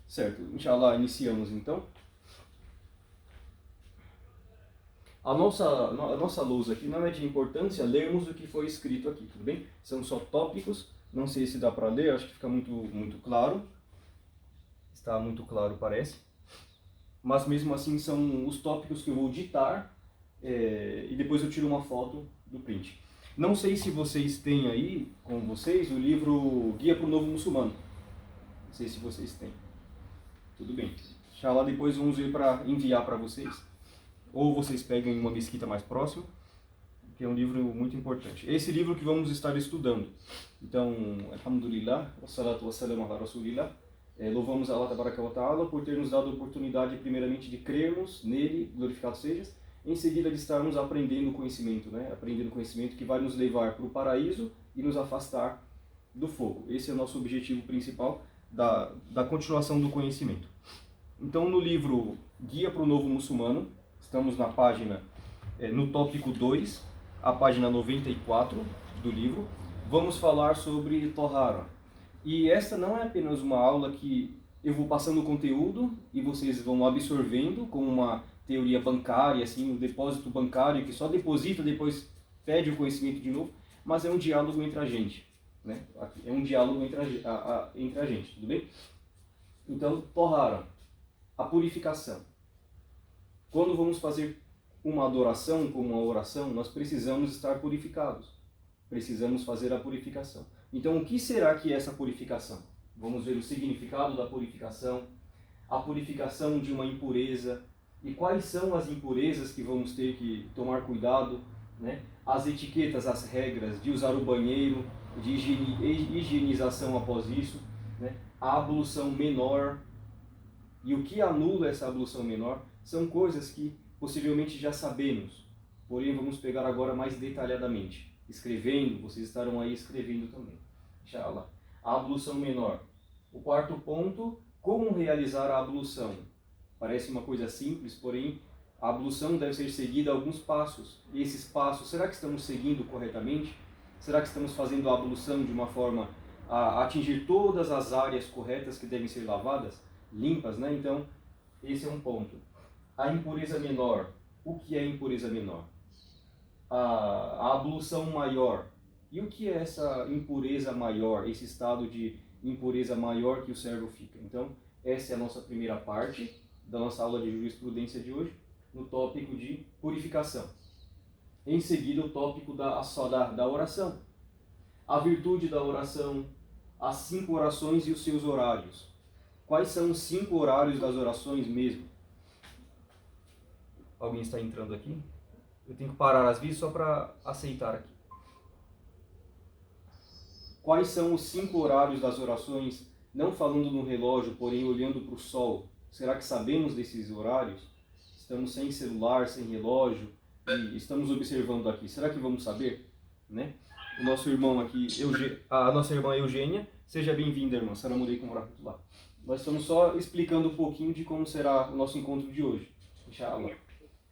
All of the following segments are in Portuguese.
Certo, inshallah, iniciamos então. A nossa lousa aqui não é de importância lermos o que foi escrito aqui, tudo bem? São só tópicos, não sei se dá para ler, acho que fica muito claro. Está muito claro, parece. Mas mesmo assim são os tópicos que eu vou ditar e depois eu tiro uma foto do print. Não sei se vocês têm aí com vocês o livro Guia para o Novo Muçulmano. Não sei se vocês têm. Tudo bem. Inshallah, depois vamos ver para enviar para vocês. Ou vocês pegam em uma mesquita mais próxima, que é um livro muito importante. Esse livro que vamos estar estudando. Então, alhamdulillah, wassalatu wassalamu ala rasulillah. Louvamos a Allah tabaraka wa ta'ala por ter nos dado a oportunidade, primeiramente, de crermos nele, glorificado seja, em seguida de estarmos aprendendo conhecimento, né? Aprendendo conhecimento que vai nos levar para o paraíso e nos afastar do fogo. Esse é o nosso objetivo principal da continuação do conhecimento. Então, no livro Guia para o Novo Muçulmano, estamos na página, no tópico 2, a página 94 do livro. Vamos falar sobre Tohara. E essa não é apenas uma aula que eu vou passando o conteúdo e vocês vão absorvendo como uma teoria bancária, assim, um depósito bancário que só deposita, depois pede o conhecimento de novo, mas é um diálogo entre a gente, né? É um diálogo entre a gente, tudo bem? Então, Tohara, a purificação. Quando vamos fazer uma adoração como uma oração, nós precisamos estar purificados. Precisamos fazer a purificação. Então, o que será que é essa purificação? Vamos ver o significado da purificação, a purificação de uma impureza e quais são as impurezas que vamos ter que tomar cuidado, né? As etiquetas, as regras de usar o banheiro, de higienização após isso, né? A ablução menor e o que anula essa ablução menor são coisas que possivelmente já sabemos, porém vamos pegar agora mais detalhadamente. Escrevendo, vocês estarão aí escrevendo também, inshallah. A ablução menor. O quarto ponto, como realizar a ablução. Parece uma coisa simples, porém a ablução deve ser seguida a alguns passos. E esses passos, será que estamos seguindo corretamente? Será que estamos fazendo a ablução de uma forma a atingir todas as áreas corretas que devem ser lavadas, limpas, né? Então, esse é um ponto. A impureza menor. O que é impureza menor? A ablução maior. E o que é essa impureza maior, esse estado de impureza maior que o servo fica? Então, essa é a nossa primeira parte da nossa aula de jurisprudência de hoje, no tópico de purificação. Em seguida, o tópico da oração. A virtude da oração, as 5 orações e os seus horários. Quais são os 5 horários das orações mesmo? Alguém está entrando aqui? Eu tenho que parar as vídeos só para aceitar aqui. Quais são os 5 horários das orações, não falando no relógio, porém olhando para o sol? Será que sabemos desses horários? Estamos sem celular, sem relógio, e estamos observando aqui. Será que vamos saber? Né? O nosso irmão aqui, a nossa irmã Eugênia, seja bem-vinda, irmã. Assalamu alaikum wa rahmatullah. Nós estamos só explicando um pouquinho de como será o nosso encontro de hoje, inshallah.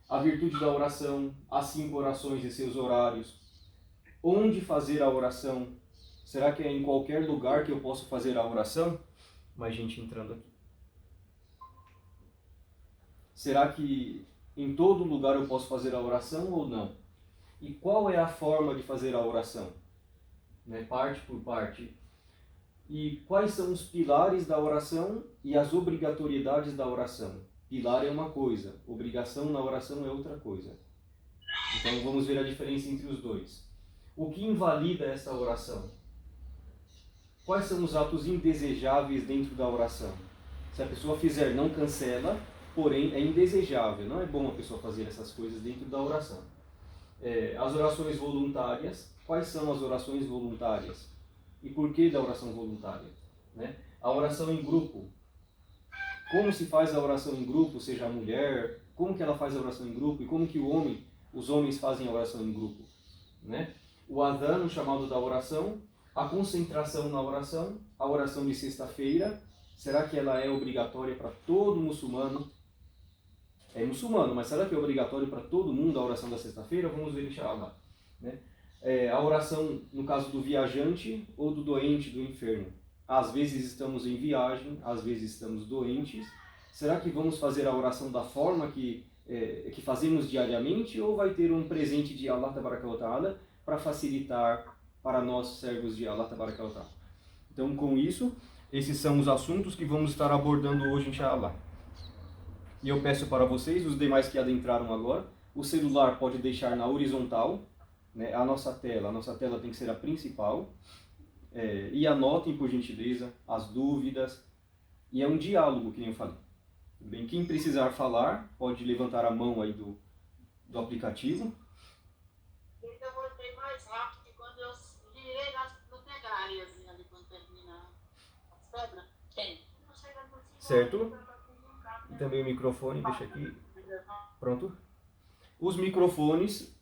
A virtude da oração, as 5 orações e seus horários. Onde fazer a oração? Será que é em qualquer lugar que eu posso fazer a oração? Mais gente entrando aqui. Será que em todo lugar eu posso fazer a oração ou não? E qual é a forma de fazer a oração? Né? Parte por parte. E quais são os pilares da oração e as obrigatoriedades da oração? Pilar é uma coisa, obrigação na oração é outra coisa. Então vamos ver a diferença entre os dois. O que invalida essa oração? Quais são os atos indesejáveis dentro da oração? Se a pessoa fizer, não cancela, porém é indesejável. Não é bom a pessoa fazer essas coisas dentro da oração. As orações voluntárias. Quais são as orações voluntárias? E por que da oração voluntária? Né? A oração em grupo. Como se faz a oração em grupo, seja a mulher, como que ela faz a oração em grupo e como que os homens fazem a oração em grupo. Né? O adhan, o chamado da oração, a concentração na oração, a oração de sexta-feira, será que ela é obrigatória para todo muçulmano? É muçulmano, mas será que é obrigatório para todo mundo a oração da sexta-feira? Vamos ver, inshallah. Né? A oração, no caso do viajante ou do doente do enfermo. Às vezes estamos em viagem, às vezes estamos doentes. Será que vamos fazer a oração da forma que fazemos diariamente, ou vai ter um presente de Allah Tabaraka wa Ta'ala para facilitar para nós, servos de Allah Tabaraka wa Ta'ala? Então, com isso, esses são os assuntos que vamos estar abordando hoje, inshallah. E eu peço para vocês, os demais que adentraram agora, o celular pode deixar na horizontal, né? A nossa tela tem que ser a principal. E anotem, por gentileza, as dúvidas. E é um diálogo, que nem eu falei. Bem, quem precisar falar, pode levantar a mão aí do aplicativo. Eu voltei mais rápido quando eu virei no pegárias ali, quando terminar as pedras. Tem. Certo? E também o microfone, deixa aqui. Pronto? Os microfones,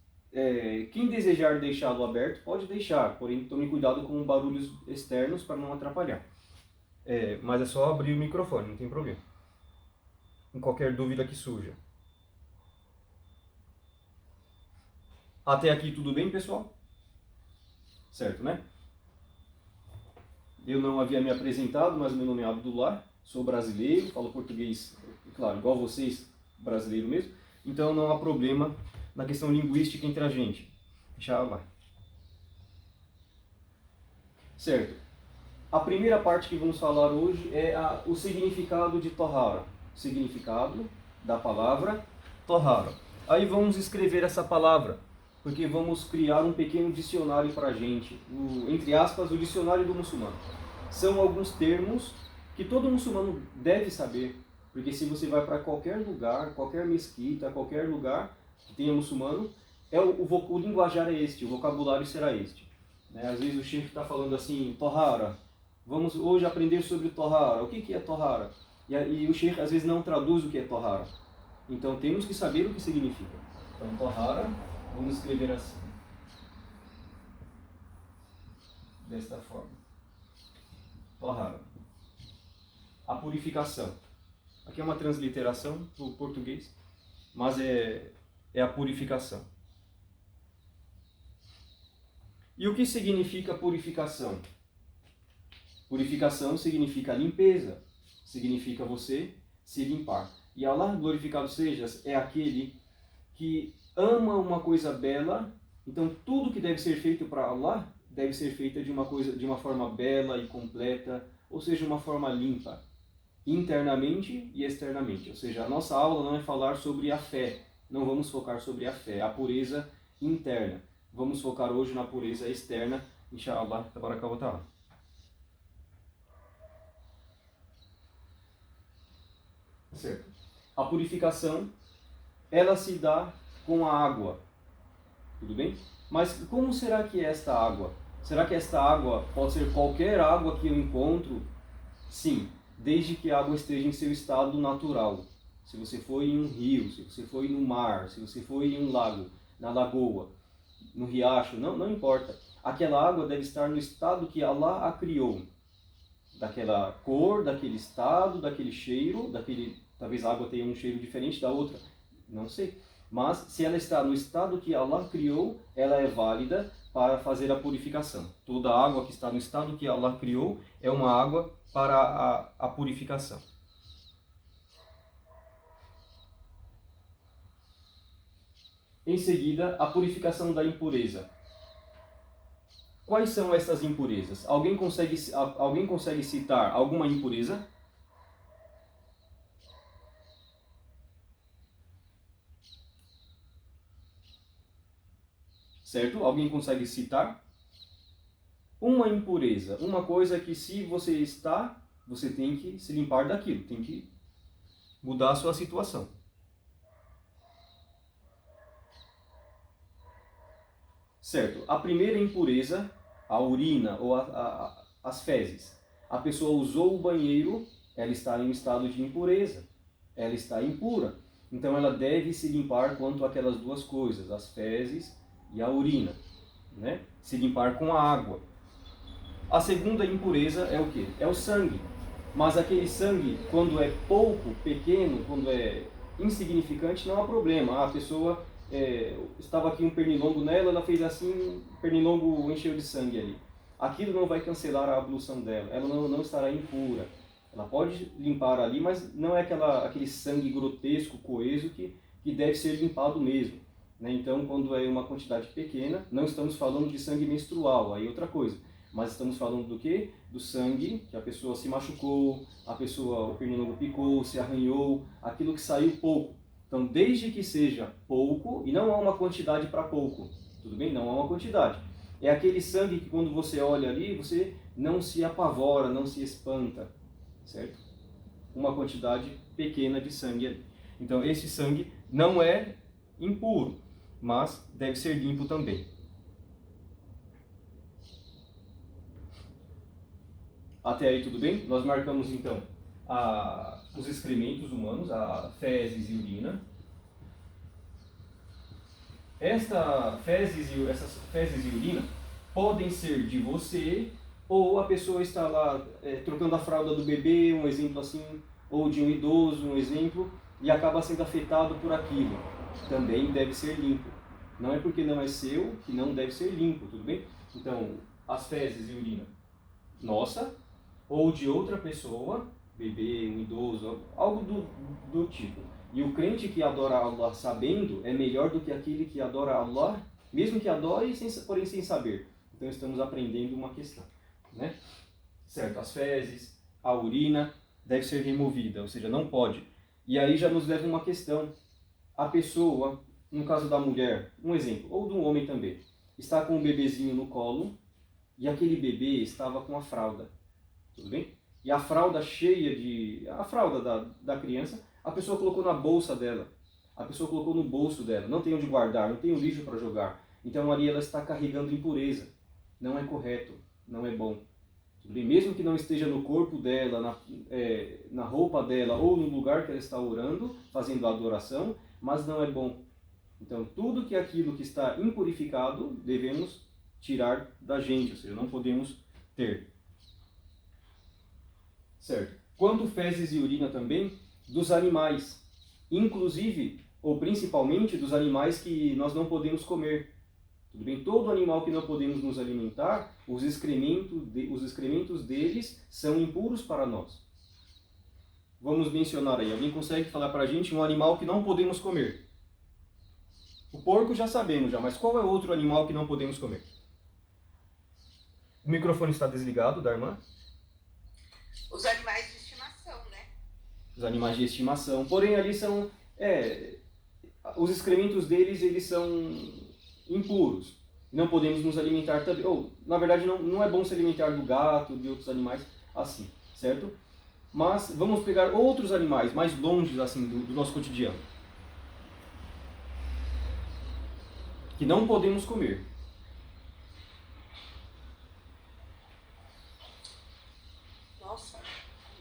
quem desejar deixá-lo aberto, pode deixar. Porém, tome cuidado com barulhos externos para não atrapalhar. Mas é só abrir o microfone, não tem problema. Em qualquer dúvida que surja. Até aqui tudo bem, pessoal? Certo, né? Eu não havia me apresentado, mas meu nome é Abdullah, sou brasileiro, falo português, claro, igual vocês, brasileiro mesmo. Então não há problema na questão linguística entre a gente. Inshallah. Certo. A primeira parte que vamos falar hoje é o significado de Tahara. Significado da palavra Tahara. Aí vamos escrever essa palavra, porque vamos criar um pequeno dicionário para a gente, entre aspas, o dicionário do muçulmano. São alguns termos que todo muçulmano deve saber, porque se você vai para qualquer lugar, qualquer mesquita, qualquer lugar que tenha muçulmano, o linguajar é este, o vocabulário será este. Às vezes o sheikh está falando assim, Tahara, vamos hoje aprender sobre Tahara. O que é Tahara? E o sheikh às vezes não traduz o que é Tahara. Então temos que saber o que significa. Então Tahara, vamos escrever assim. Desta forma. Tahara. A purificação. Aqui é uma transliteração para o português, mas é a purificação. E o que significa purificação? Purificação significa limpeza, significa você se limpar. E Allah, glorificado sejas, é aquele que ama uma coisa bela. Então tudo que deve ser feito para Allah deve ser feito de uma forma bela e completa, ou seja, uma forma limpa, internamente e externamente. Ou seja, a nossa aula não é falar sobre a fé, não vamos focar sobre a fé, a pureza interna. Vamos focar hoje na pureza externa, inshallah, tabaraka wa ta'ala. Certo. A purificação, ela se dá com a água. Tudo bem? Mas como será que é esta água? Será que esta água pode ser qualquer água que eu encontro? Sim, desde que a água esteja em seu estado natural. Se você foi em um rio, se você foi no mar, se você foi em um lago, na lagoa, no riacho, não importa. Aquela água deve estar no estado que Allah a criou. Daquela cor, daquele estado, daquele cheiro, talvez a água tenha um cheiro diferente da outra, não sei. Mas se ela está no estado que Allah criou, ela é válida para fazer a purificação. Toda água que está no estado que Allah criou é uma água para a purificação. Em seguida, a purificação da impureza. Quais são essas impurezas? Alguém consegue citar alguma impureza? Certo? Alguém consegue citar? Uma impureza, uma coisa que se você tem que se limpar daquilo, tem que mudar a sua situação. Certo, a primeira impureza, a urina ou as fezes. A pessoa usou o banheiro, ela está em um estado de impureza, ela está impura. Então ela deve se limpar quanto àquelas duas coisas, as fezes e a urina, né? Se limpar com a água. A segunda impureza é o quê? É o sangue. Mas aquele sangue, quando é pouco, pequeno, quando é insignificante, não há problema. A pessoa estava aqui um pernilongo nela, ela fez assim, o pernilongo encheu de sangue ali. aquilo não vai cancelar a ablução dela, ela não estará impura. Ela pode limpar ali, mas não é aquele sangue grotesco, coeso, que deve ser limpado mesmo. Né? Então, quando é uma quantidade pequena, não estamos falando de sangue menstrual, aí é outra coisa. Mas estamos falando do quê? Do sangue que a pessoa se machucou, o pernilongo picou, se arranhou, aquilo que saiu pouco. Então, desde que seja pouco, e não há uma quantidade para pouco, tudo bem? Não há uma quantidade. É aquele sangue que quando você olha ali, você não se apavora, não se espanta, certo? Uma quantidade pequena de sangue ali. Então, esse sangue não é impuro, mas deve ser limpo também. Até aí tudo bem? Nós marcamos então os excrementos humanos, a fezes e urina. Essas fezes e urina podem ser de você, ou a pessoa está lá trocando a fralda do bebê, um exemplo assim, ou de um idoso, um exemplo, e acaba sendo afetado por aquilo. Também deve ser limpo. Não é porque não é seu que não deve ser limpo, tudo bem? Então, as fezes e urina, nossa, ou de outra pessoa, bebê, um idoso, algo do tipo. E o crente que adora Allah sabendo é melhor do que aquele que adora Allah, mesmo que adore, porém sem saber. Então estamos aprendendo uma questão, né? Certo, as fezes, a urina deve ser removida, ou seja, não pode. E aí já nos leva uma questão. A pessoa, no caso da mulher, um exemplo, ou do homem também, está com um bebezinho no colo e aquele bebê estava com a fralda. Tudo bem? E a fralda a fralda da criança, a pessoa colocou na bolsa dela. A pessoa colocou no bolso dela. Não tem onde guardar, não tem um lixo para jogar. Então ali ela está carregando impureza. Não é correto, não é bom. Tudo bem? Mesmo que não esteja no corpo dela, na roupa dela ou no lugar que ela está orando, fazendo a adoração, mas não é bom. Então tudo aquilo que está impurificado devemos tirar da gente, ou seja, não podemos ter. Certo. Quanto fezes e urina também dos animais, inclusive ou principalmente dos animais que nós não podemos comer. Tudo bem? Todo animal que não podemos nos alimentar, os excrementos deles são impuros para nós. Vamos mencionar aí. Alguém consegue falar para a gente um animal que não podemos comer? O porco já sabemos já, mas qual é outro animal que não podemos comer? O microfone está desligado, da irmã? Os animais de estimação, né? Os animais de estimação. Porém, ali são... os excrementos deles, eles são impuros. Não podemos nos alimentar também. Ou, na verdade, não é bom se alimentar do gato, de outros animais assim, certo? Mas vamos pegar outros animais mais longe assim, do nosso cotidiano. Que não podemos comer.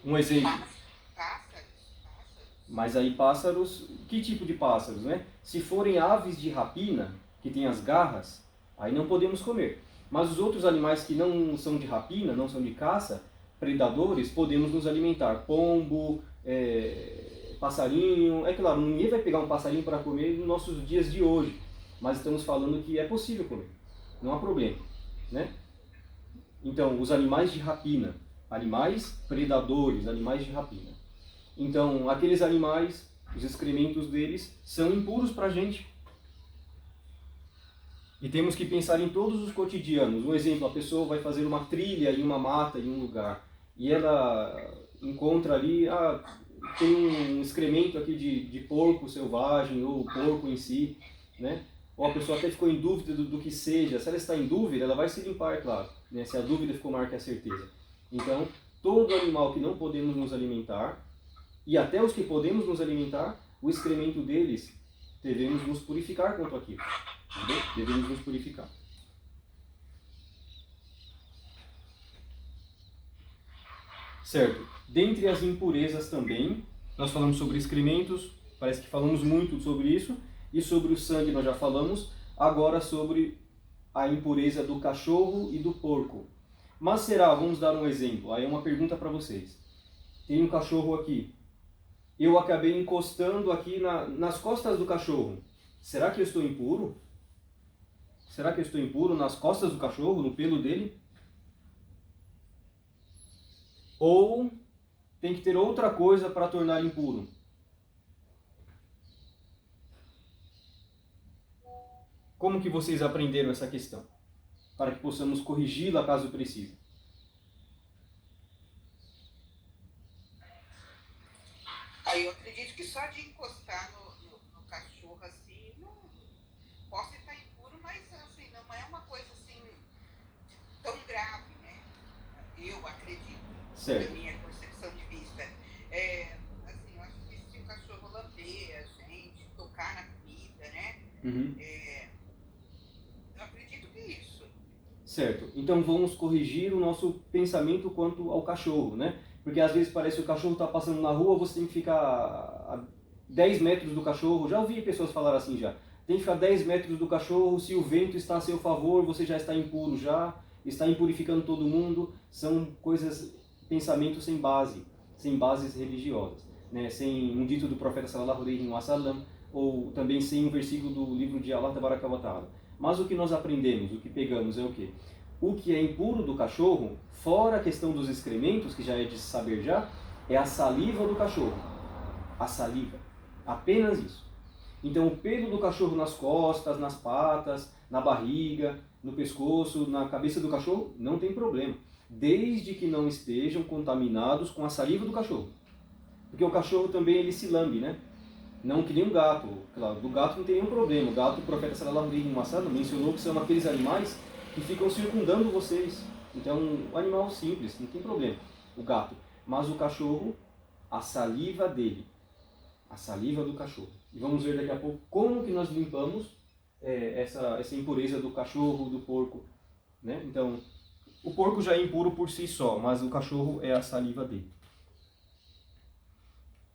Um exemplo. Pássaros. Mas aí pássaros, que tipo de pássaros, né? Se forem aves de rapina, que têm as garras, aí não podemos comer. Mas os outros animais que não são de rapina, não são de caça, predadores, podemos nos alimentar. Pombo, passarinho. É claro, ninguém vai pegar um passarinho para comer nos nossos dias de hoje. Mas estamos falando que é possível comer. Não há problema, né? Então, os animais de rapina. Animais predadores, animais de rapina. Então, aqueles animais, os excrementos deles, são impuros para a gente. E temos que pensar em todos os cotidianos. Um exemplo, a pessoa vai fazer uma trilha em uma mata, em um lugar, e ela encontra ali, tem um excremento aqui de porco selvagem, ou porco em si, né? Ou a pessoa até ficou em dúvida do que seja. Se ela está em dúvida, ela vai se limpar, é claro, né? Se a dúvida ficou maior que a certeza. Então, todo animal que não podemos nos alimentar, e até os que podemos nos alimentar, o excremento deles, devemos nos purificar quanto aquilo. Entendeu? Devemos nos purificar. Certo. Dentre as impurezas também, nós falamos sobre excrementos, parece que falamos muito sobre isso, e sobre o sangue nós já falamos, agora sobre a impureza do cachorro e do porco. Mas será, vamos dar um exemplo, aí é uma pergunta para vocês. Tem um cachorro aqui, eu acabei encostando aqui nas costas do cachorro. Será que eu estou impuro? Será que eu estou impuro nas costas do cachorro, no pelo dele? ou tem que ter outra coisa para tornar impuro? Como que vocês aprenderam essa questão? Para que possamos corrigi-la caso precise. Eu acredito que só de encostar no cachorro assim, não posso estar impuro, mas assim, não é uma coisa assim tão grave, né? Eu acredito, certo. na minha concepção de vista. Assim, eu acho que se o cachorro lamber a gente, tocar na comida, né? Eu acredito que é isso. Certo. Então vamos corrigir o nosso pensamento quanto ao cachorro, né? Porque às vezes parece que o cachorro está passando na rua, você tem que ficar a 10 metros do cachorro. Já ouvi pessoas falar assim já. Tem que ficar 10 metros do cachorro, se o vento está a seu favor, você já está impuro já, está impurificando todo mundo. São coisas, pensamentos sem base, sem bases religiosas, né? Sem um dito do profeta sallallahu alaihi wasallam, ou também sem um versículo do livro de Allah Tabaraka wa Ta'ala. Mas o que nós aprendemos, o que pegamos é o quê? O que é impuro do cachorro, fora a questão dos excrementos, que já é de se saber já, é a saliva do cachorro. A saliva. Apenas isso. Então o pelo do cachorro nas costas, nas patas, na barriga, no pescoço, na cabeça do cachorro, não tem problema. Desde que não estejam contaminados com a saliva do cachorro. Porque o cachorro também ele se lambe, né? Não que nem um gato. Claro, do gato não tem nenhum problema. O gato, o profeta sallallahu alaihi wasallam mencionou que são aqueles animais que ficam circundando vocês. Então, um animal simples, não tem problema. O gato. Mas o cachorro, a saliva dele. A saliva do cachorro. E vamos ver daqui a pouco como que nós limpamos essa impureza do cachorro, do porco, né? Então, o porco já é impuro por si só, mas o cachorro é a saliva dele.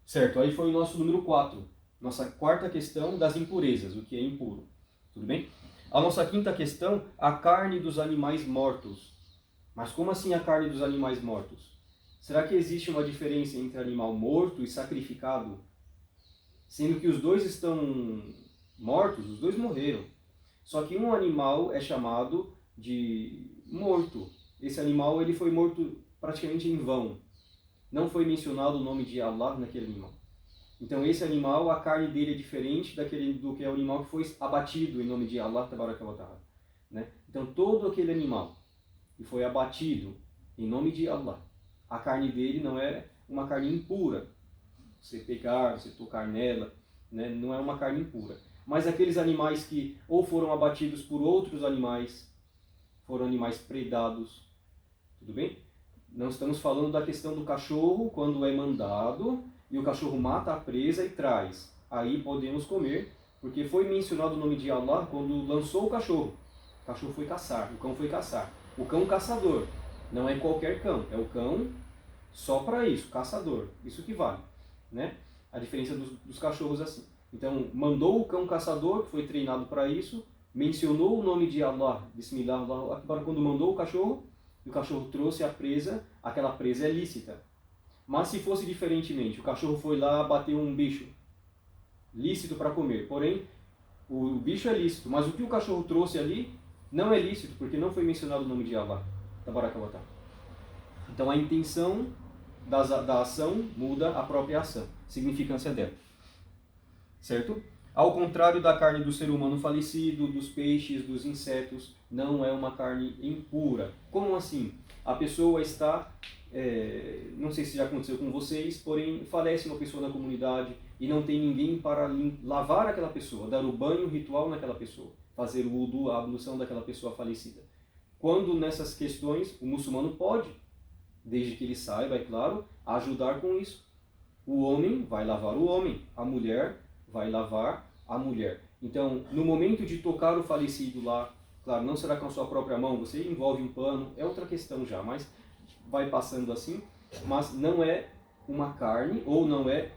Certo, aí foi o nosso número 4. Nossa quarta questão das impurezas, o que é impuro. Tudo bem? A nossa quinta questão, a carne dos animais mortos. Mas como assim a carne dos animais mortos? Será que existe uma diferença entre animal morto e sacrificado? Sendo que os dois estão mortos, os dois morreram. Só que um animal é chamado de morto. Esse animal ele foi morto praticamente em vão. Não foi mencionado o nome de Allah naquele animal. Então esse animal, a carne dele é diferente do que é o animal que foi abatido em nome de Allah Tabaraka wa Ta'ala, né? Então todo aquele animal que foi abatido em nome de Allah, a carne dele não é uma carne impura. Você pegar, você tocar nela, né? Não é uma carne impura. Mas aqueles animais que ou foram abatidos por outros animais, foram animais predados, tudo bem? Não estamos falando da questão do cachorro quando é mandado e o cachorro mata a presa e traz. Aí podemos comer, porque foi mencionado o nome de Allah quando lançou o cachorro. O cachorro foi caçar, o cão foi caçar. O cão caçador, não é qualquer cão, é o cão só para isso, caçador. Isso que vale, né? A diferença dos cachorros assim. Então, mandou o cão caçador, que foi treinado para isso, mencionou o nome de Allah, Bismillah, Allahu Akbar, quando mandou o cachorro trouxe a presa, aquela presa é lícita. Mas se fosse diferentemente, o cachorro foi lá, bateu um bicho, lícito para comer. Porém, o bicho é lícito, mas o que o cachorro trouxe ali não é lícito, porque não foi mencionado o nome de Allah. Tabaraka wa Ta'ala. Então a intenção da ação muda a própria ação, significância dela. Certo? Ao contrário da carne do ser humano falecido, dos peixes, dos insetos, não é uma carne impura. Como assim? A pessoa está, não sei se já aconteceu com vocês, porém falece uma pessoa na comunidade e não tem ninguém para lavar aquela pessoa, dar o banho ritual naquela pessoa, fazer o wudu, a ablução daquela pessoa falecida. Quando nessas questões o muçulmano pode, desde que ele saiba, é claro, ajudar com isso. O homem vai lavar o homem, a mulher vai lavar a mulher. Então, no momento de tocar o falecido lá, claro, não será com a sua própria mão, você envolve um pano, é outra questão já, mas vai passando assim, mas não é uma carne ou não é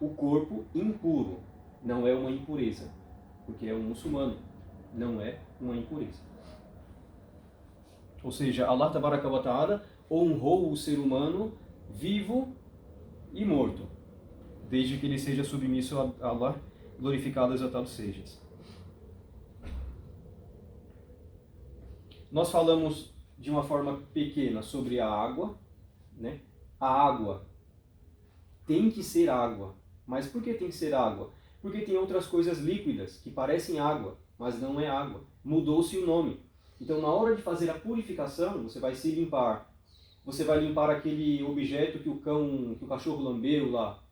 o corpo impuro, não é uma impureza, porque é um muçulmano, não é uma impureza. Ou seja, Allah Tabaraka wa Ta'ala honrou o ser humano vivo e morto, desde que ele seja submisso a Allah, glorificado e exaltado sejas. Nós falamos de uma forma pequena sobre a água, né? A água tem que ser água. Mas por que tem que ser água? Porque tem outras coisas líquidas que parecem água, mas não é água. Mudou-se o nome. Então, na hora de fazer a purificação, você vai se limpar. Você vai limpar aquele objeto que o cachorro lambeu lá,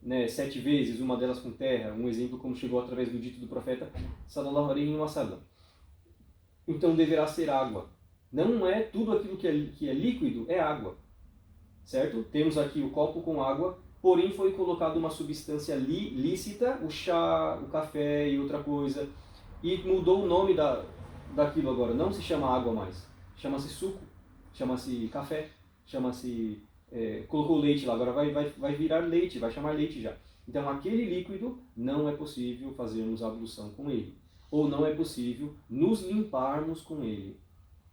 né, 7 vezes, uma delas com terra. Um exemplo como chegou através do dito do profeta Sallallahu Alaihi Wasallam. Então, deverá ser água. Não é tudo aquilo que é líquido, é água. Certo? Temos aqui o copo com água, porém foi colocado uma substância lícita, o chá, o café e outra coisa, e mudou o nome daquilo agora. Não se chama água mais, chama-se suco, chama-se café, chama-se... colocou leite lá, agora vai virar leite, vai chamar leite já. Então aquele líquido não é possível fazermos ablução com ele, ou não é possível nos limparmos com ele.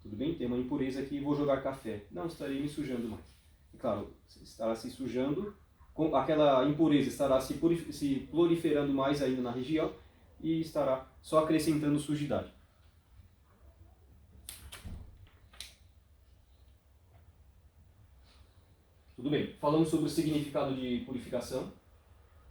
Tudo bem? Tem uma impureza aqui, vou jogar café. Não, estarei me sujando mais. E, claro, estará se sujando, aquela impureza estará se proliferando mais ainda na região e estará só acrescentando sujidade. Tudo bem. Falamos sobre o significado de purificação.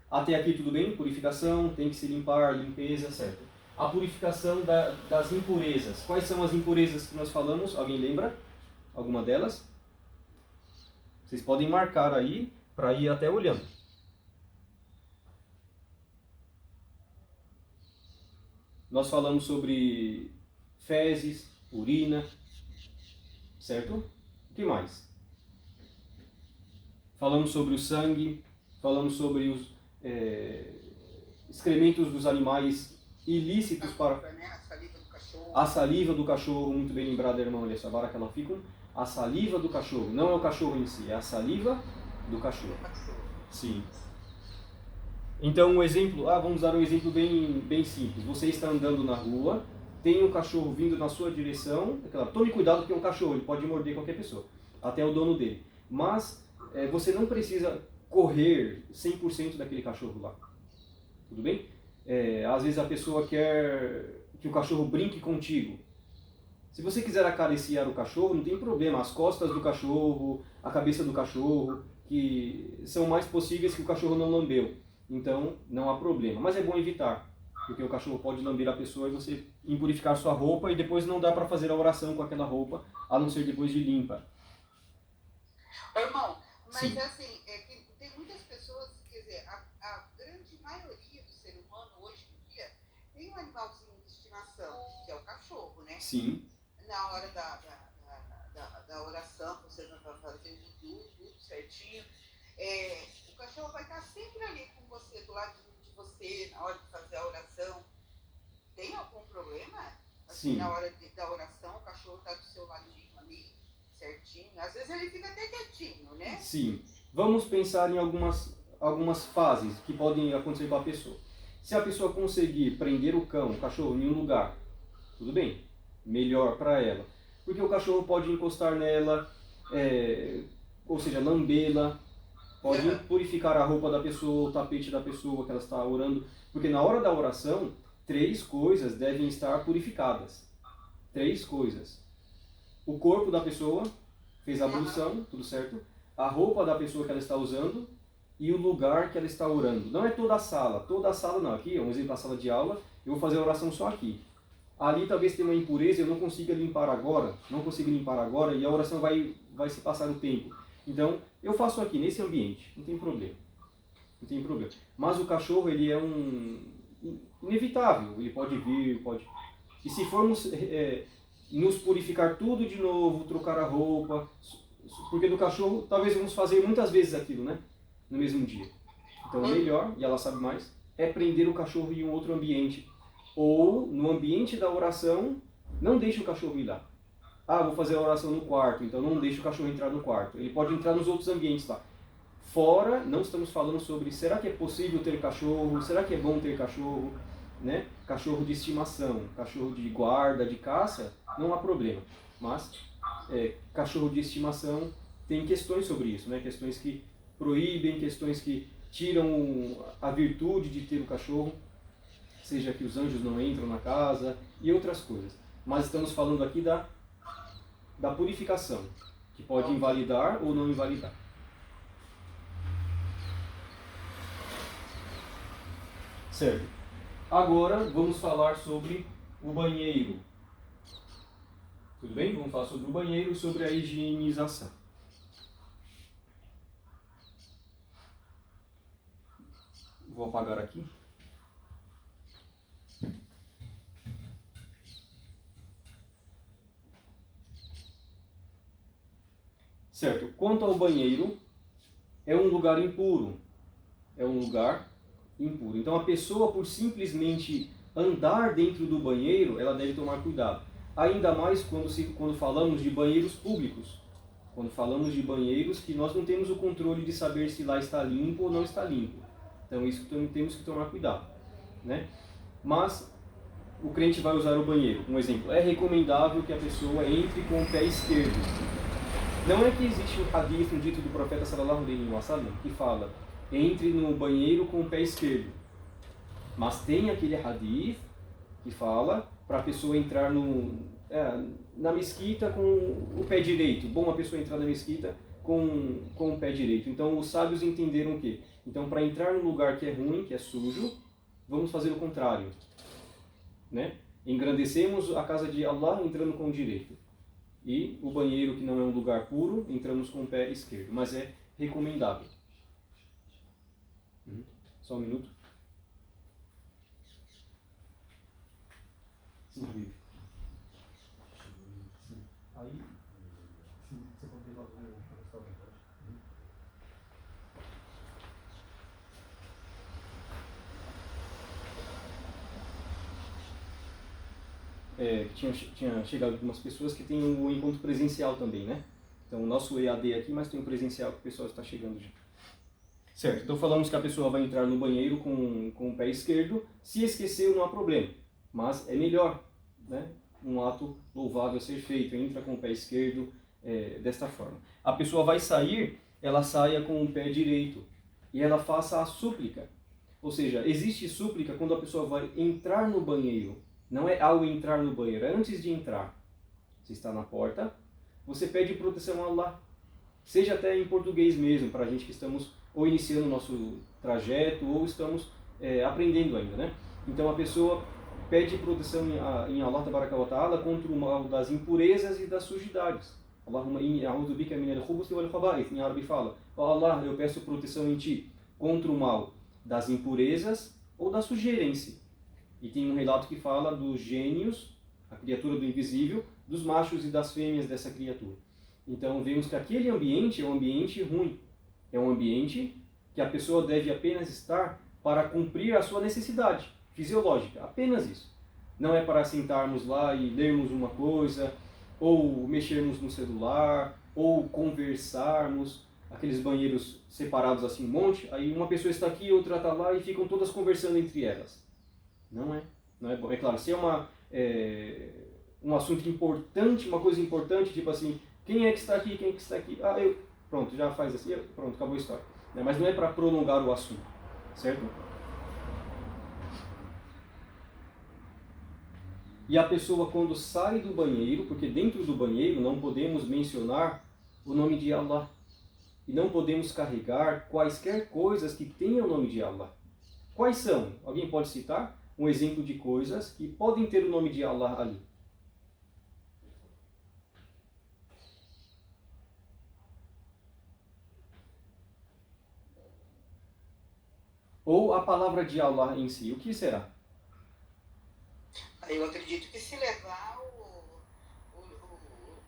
Até aqui tudo bem? Purificação, tem que se limpar, limpeza, certo. A purificação das impurezas. Quais são as impurezas que nós falamos? Alguém lembra? Alguma delas? Vocês podem marcar aí para ir até olhando. Nós falamos sobre fezes, urina, certo? O que mais? Falamos sobre o sangue, falamos sobre os excrementos dos animais ilícitos para... A saliva do cachorro, muito bem lembrado, irmão, olha só, agora que ela fica... A saliva do cachorro, não é o cachorro em si, é a saliva do cachorro. Sim. Então, um exemplo, vamos dar um exemplo bem simples. Você está andando na rua, tem um cachorro vindo na sua direção, claro, tome cuidado porque é um cachorro, ele pode morder qualquer pessoa, até o dono dele. Mas você não precisa correr 100% daquele cachorro lá. Tudo bem? Às vezes a pessoa quer que o cachorro brinque contigo. Se você quiser acariciar o cachorro, não tem problema. As costas do cachorro, a cabeça do cachorro, que são mais possíveis que o cachorro não lambeu. Então, não há problema. Mas é bom evitar, porque o cachorro pode lamber a pessoa e você impurificar sua roupa e depois não dá para fazer a oração com aquela roupa, a não ser depois de limpa. Irmão, mas Sim. assim, tem muitas pessoas, quer dizer, a grande maioria do ser humano hoje em dia tem um animalzinho de estimação, que é o cachorro, né? Sim. Na hora da oração, você não vai fazer tudo certinho. O cachorro vai estar sempre ali com você, do lado de você, na hora de fazer a oração. Tem algum problema? Assim, Sim. na hora da oração, o cachorro está do seu ladinho ali, certinho. Às vezes ele fica até quietinho, né? Sim. Vamos pensar em algumas fases que podem acontecer com a pessoa. Se a pessoa conseguir prender o cachorro em um lugar, tudo bem, melhor para ela. Porque o cachorro pode encostar nela, ou seja, lambê-la, pode purificar a roupa da pessoa, o tapete da pessoa que ela está orando. Porque na hora da oração, 3 coisas devem estar purificadas. 3 coisas. O corpo da pessoa, fez a ablução, tudo certo. A roupa da pessoa que ela está usando e o lugar que ela está orando. Não é toda a sala não. Aqui, um exemplo da sala de aula, eu vou fazer a oração só aqui. Ali talvez tenha uma impureza, eu não consigo limpar agora e a oração vai se passar o tempo. Então, eu faço aqui, nesse ambiente, não tem problema. Mas o cachorro, ele é inevitável, ele pode vir, pode... E se formos nos purificar tudo de novo, trocar a roupa, porque do cachorro, talvez vamos fazer muitas vezes aquilo, né? No mesmo dia. Então, o melhor, e ela sabe mais, é prender o cachorro em um outro ambiente. Ou, no ambiente da oração, não deixe o cachorro ir lá. Vou fazer a oração no quarto, então não deixe o cachorro entrar no quarto. Ele pode entrar nos outros ambientes lá. Fora, não estamos falando sobre será que é possível ter cachorro, será que é bom ter cachorro, né? Cachorro de estimação, cachorro de guarda, de caça, não há problema. Mas, cachorro de estimação, tem questões sobre isso, né? Questões que proíbem, questões que tiram a virtude de ter o cachorro. Seja que os anjos não entram na casa e outras coisas. Mas estamos falando aqui da purificação, que pode invalidar ou não invalidar. Certo. Agora vamos falar sobre o banheiro. Tudo bem? Vamos falar sobre o banheiro e sobre a higienização. Vou apagar aqui. Certo. Quanto ao banheiro, é um lugar impuro. É um lugar impuro. Então a pessoa, por simplesmente andar dentro do banheiro, ela deve tomar cuidado. Ainda mais quando falamos de banheiros públicos. Quando falamos de banheiros que nós não temos o controle de saber se lá está limpo ou não está limpo. Então isso temos que tomar cuidado, né? Mas o crente vai usar o banheiro. Um exemplo, é recomendável que a pessoa entre com o pé esquerdo. Não é que existe um hadith, um dito do profeta sallallahu alaihi wasallam, que fala, entre no banheiro com o pé esquerdo. Mas tem aquele hadith que fala para a pessoa entrar na mesquita com o pé direito. Bom a pessoa entrar na mesquita com o pé direito. Então os sábios entenderam o quê? Então para entrar num lugar que é ruim, que é sujo, vamos fazer o contrário, né? Engrandecemos a casa de Allah entrando com o direito. E o banheiro, que não é um lugar puro, entramos com o pé esquerdo. Mas é recomendável. Só um minuto. Sim, aí, você pode levar o restaurante. Tinha chegado algumas pessoas que têm um encontro presencial também, né? Então o nosso EAD aqui, mas tem um presencial que o pessoal está chegando já. Certo, então falamos que a pessoa vai entrar no banheiro com o pé esquerdo. Se esqueceu, não há problema. Mas é melhor, né? Um ato louvável ser feito. Entra com o pé esquerdo desta forma. A pessoa vai sair, ela saia com o pé direito. E ela faça a súplica. Ou seja, existe súplica quando a pessoa vai entrar no banheiro. Não é ao entrar no banheiro, é antes de entrar. Você está na porta, você pede proteção a Allah. Seja até em português mesmo, para a gente que estamos ou iniciando o nosso trajeto, ou estamos aprendendo ainda, né? Então a pessoa pede proteção em Allah Tabaraka wa Ta'ala contra o mal das impurezas e das sujidades. Allahumma inni a'udhu bika min al-khubuthi wal khaba'ith. Em árabe fala, ó Allah, eu peço proteção em ti contra o mal das impurezas ou da sujeira em si. E tem um relato que fala dos gênios, a criatura do invisível, dos machos e das fêmeas dessa criatura. Então vemos que aquele ambiente é um ambiente ruim. É um ambiente que a pessoa deve apenas estar para cumprir a sua necessidade fisiológica. Apenas isso. Não é para sentarmos lá e lermos uma coisa, ou mexermos no celular, ou conversarmos. Aqueles banheiros separados assim, um monte. Aí uma pessoa está aqui, outra está lá e ficam todas conversando entre elas. Não é bom. É claro, se é um assunto importante, uma coisa importante, tipo assim, quem é que está aqui, quem é que está aqui? Ah, eu. Pronto, já faz assim, pronto, acabou a história. Mas não é para prolongar o assunto, certo? E a pessoa quando sai do banheiro, porque dentro do banheiro não podemos mencionar o nome de Allah. E não podemos carregar quaisquer coisas que tenham o nome de Allah. Quais são? Alguém pode citar um exemplo de coisas que podem ter o nome de Allah ali? Ou a palavra de Allah em si, o que será? Eu acredito que se levar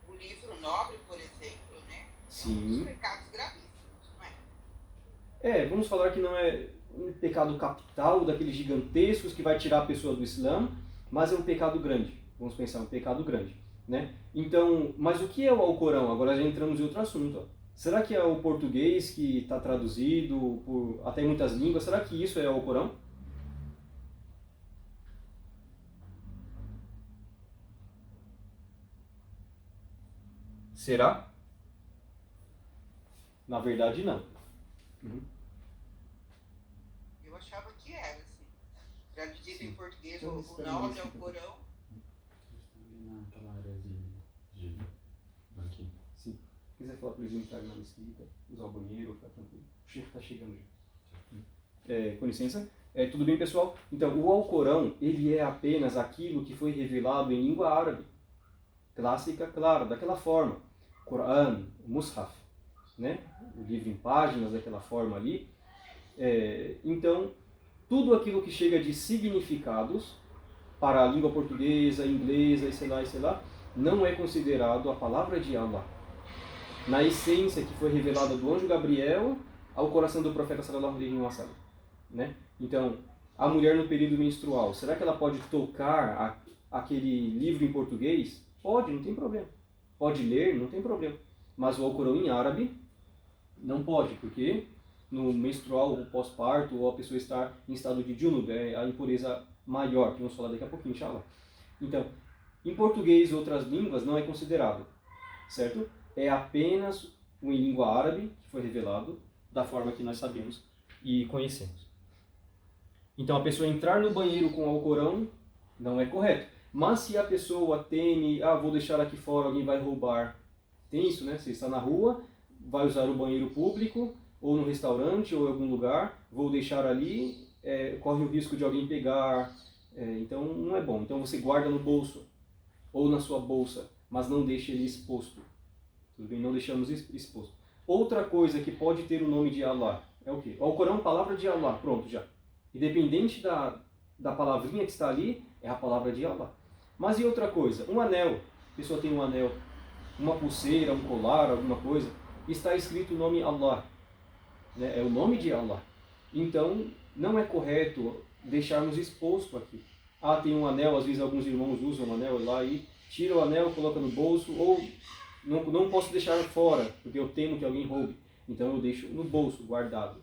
o livro nobre, por exemplo, né? Sim. É um dos pecados gravíssimos, não é? Vamos falar que não é um pecado capital, daqueles gigantescos que vai tirar a pessoa do Islã, mas é um pecado grande. Vamos pensar, um pecado grande, né? Então, mas o que é o Alcorão? Agora já entramos em outro assunto. Ó. Será que é o português que está traduzido por até muitas línguas? Será que isso é o Alcorão? Será? Na verdade, não. Eu achava que era, assim. Traduzido em português, o nome é o Corão. Naquela área de banquinho. Sim. Se quiser falar para eles entrarem na mesquita, usar o banheiro, ficar tranquilo. O chefe está chegando já. Com licença. Tudo bem, pessoal? Então, o Alcorão, ele é apenas aquilo que foi revelado em língua árabe. Clássica, claro, daquela forma. Coran, Mushaf, né? O livro em páginas, daquela forma ali. Então, tudo aquilo que chega de significados para a língua portuguesa, inglesa e sei lá, não é considerado a palavra de Allah. Na essência que foi revelada do anjo Gabriel ao coração do profeta sallallahu alaihi wasallam, né? Então, a mulher no período menstrual, será que ela pode tocar aquele livro em português? Pode, não tem problema. Pode ler, não tem problema. Mas o Alcorão em árabe não pode, porque no menstrual, ou pós-parto, ou a pessoa está em estado de junub, é a impureza maior, que vamos falar daqui a pouquinho, inshallah. Então, em português e outras línguas não é considerado, certo? É apenas em língua árabe que foi revelado da forma que nós sabemos e conhecemos. Então, a pessoa entrar no banheiro com o Alcorão não é correto. Mas se a pessoa teme, vou deixar aqui fora, alguém vai roubar. Tem isso, né? Você está na rua, vai usar o banheiro público, ou no restaurante, ou em algum lugar, vou deixar ali, corre o risco de alguém pegar, então não é bom. Então você guarda no bolso, ou na sua bolsa, mas não deixe ele exposto. Tudo bem? Não deixamos exposto. Outra coisa que pode ter o nome de Allah é o quê? O Alcorão é a palavra de Allah, pronto já. Independente da palavrinha que está ali, é a palavra de Allah. Mas e outra coisa? Um anel, a pessoa tem um anel, uma pulseira, um colar, alguma coisa, está escrito o nome Allah. Né? É o nome de Allah. Então, não é correto deixarmos exposto aqui. Tem um anel, às vezes alguns irmãos usam um anel lá e tira o anel, coloca no bolso, ou não posso deixar fora, porque eu temo que alguém roube. Então eu deixo no bolso, guardado.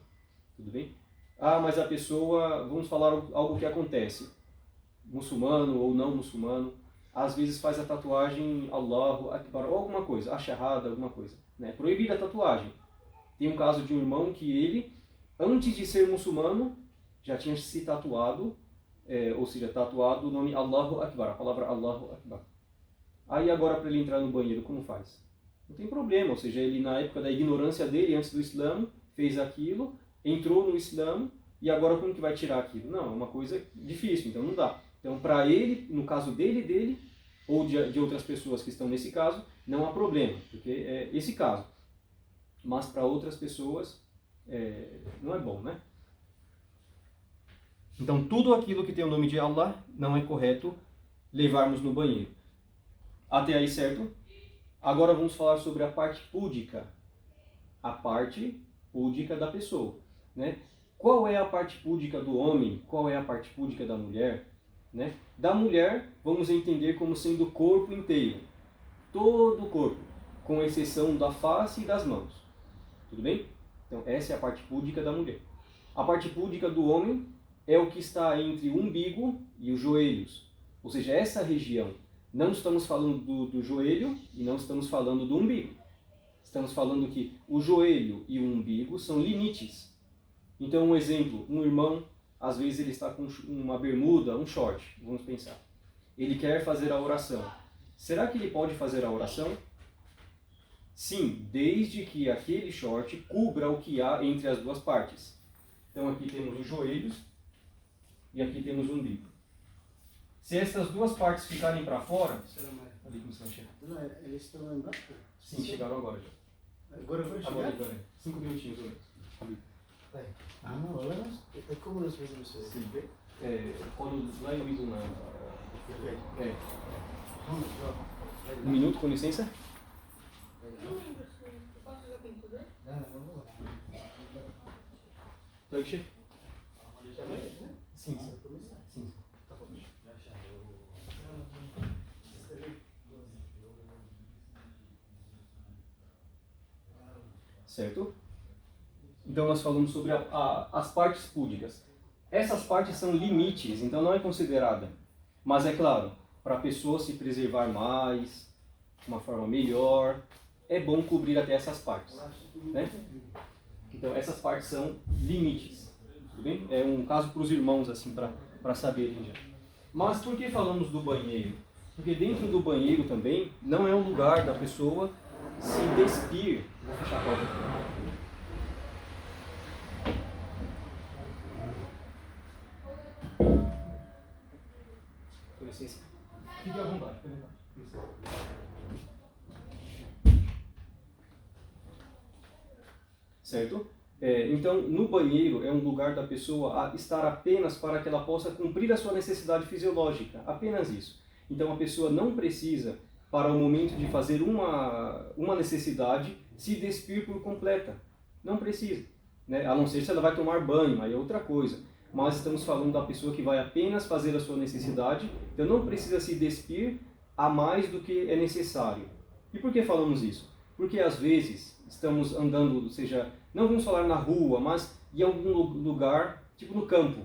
Tudo bem? Mas a pessoa, vamos falar algo que acontece. Muçulmano ou não muçulmano, às vezes faz a tatuagem Allahu Akbar, ou alguma coisa, a shahada, alguma coisa. Né? Proibida a tatuagem. Tem um caso de um irmão que ele, antes de ser muçulmano, já tinha se tatuado, ou seja, tatuado o nome Allahu Akbar, a palavra Allahu Akbar. Aí agora para ele entrar no banheiro, como faz? Não tem problema, ou seja, ele na época da ignorância dele, antes do Islã, fez aquilo, entrou no Islã, e agora como que vai tirar aquilo? Não, é uma coisa difícil, então não dá. Então para ele, no caso dele, ou de outras pessoas que estão nesse caso, não há problema, porque é esse caso. Mas para outras pessoas não é bom, né? Então tudo aquilo que tem o nome de Allah não é correto levarmos no banheiro. Até aí, certo? Agora vamos falar sobre a parte púdica. A parte púdica da pessoa, né? Qual é a parte púdica do homem? Qual é a parte púdica da mulher? Né? Da mulher, vamos entender como sendo o corpo inteiro. Todo o corpo, com exceção da face e das mãos. Tudo bem? Então, essa é a parte púdica da mulher. A parte púdica do homem é o que está entre o umbigo e os joelhos. Ou seja, essa região. Não estamos falando do joelho e não estamos falando do umbigo. Estamos falando que o joelho e o umbigo são limites. Então, um exemplo, um irmão, às vezes ele está com uma bermuda, um short, vamos pensar. Ele quer fazer a oração. Será que ele pode fazer a oração? Sim, desde que aquele short cubra o que há entre as duas partes. Então aqui temos os joelhos e aqui temos o umbigo. Se essas duas partes ficarem para fora... Ali como você vai chegar? Não, eles estão embaixo? Sim, chegaram agora já. Agora vai chegar? Agora. 5 minutinhos, ou menos. Não, agora é como nós fazemos isso? Sim. Quando lá eu ligo na... Um minuto, com licença. Pode chegar? Sim. Tá bom. Certo? Então nós falamos sobre as partes púdicas. Essas partes são limites, então não é considerada. Mas é claro, para a pessoa se preservar mais, de uma forma melhor, é bom cobrir até essas partes. Né? Então essas partes são limites. Tudo bem? É um caso para os irmãos, assim, para saberem já. Mas por que falamos do banheiro? Porque dentro do banheiro também não é um lugar da pessoa se despir. Vou fechar a porta. licença. Fique à vontade, fique à vontade. Certo? Então, no banheiro é um lugar da pessoa estar apenas para que ela possa cumprir a sua necessidade fisiológica, apenas isso. Então, a pessoa não precisa, para o momento de fazer uma necessidade, se despir por completa. Não precisa, né? A não ser se ela vai tomar banho, aí é outra coisa. Mas estamos falando da pessoa que vai apenas fazer a sua necessidade, então não precisa se despir a mais do que é necessário. E por que falamos isso? Porque às vezes estamos andando, ou seja, não vamos falar na rua, mas em algum lugar, tipo no campo,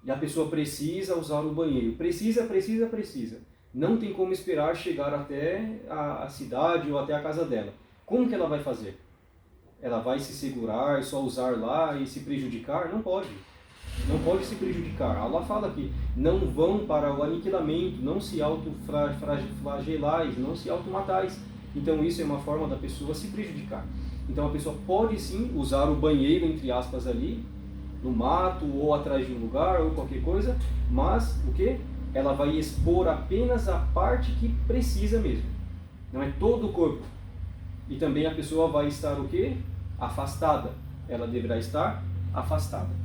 e a pessoa precisa usar o banheiro. Precisa. Não tem como esperar chegar até a cidade ou até a casa dela. Como que ela vai fazer? Ela vai se segurar, só usar lá e se prejudicar? Não pode. Não pode se prejudicar. Allah fala que não vão para o aniquilamento, não se autoflagelais, não se automatais. Então isso é uma forma da pessoa se prejudicar. Então a pessoa pode sim usar o banheiro, entre aspas, ali, no mato, ou atrás de um lugar, ou qualquer coisa, mas o quê? Ela vai expor apenas a parte que precisa mesmo. Não é todo o corpo. E também a pessoa vai estar o quê? Afastada. Ela deverá estar afastada.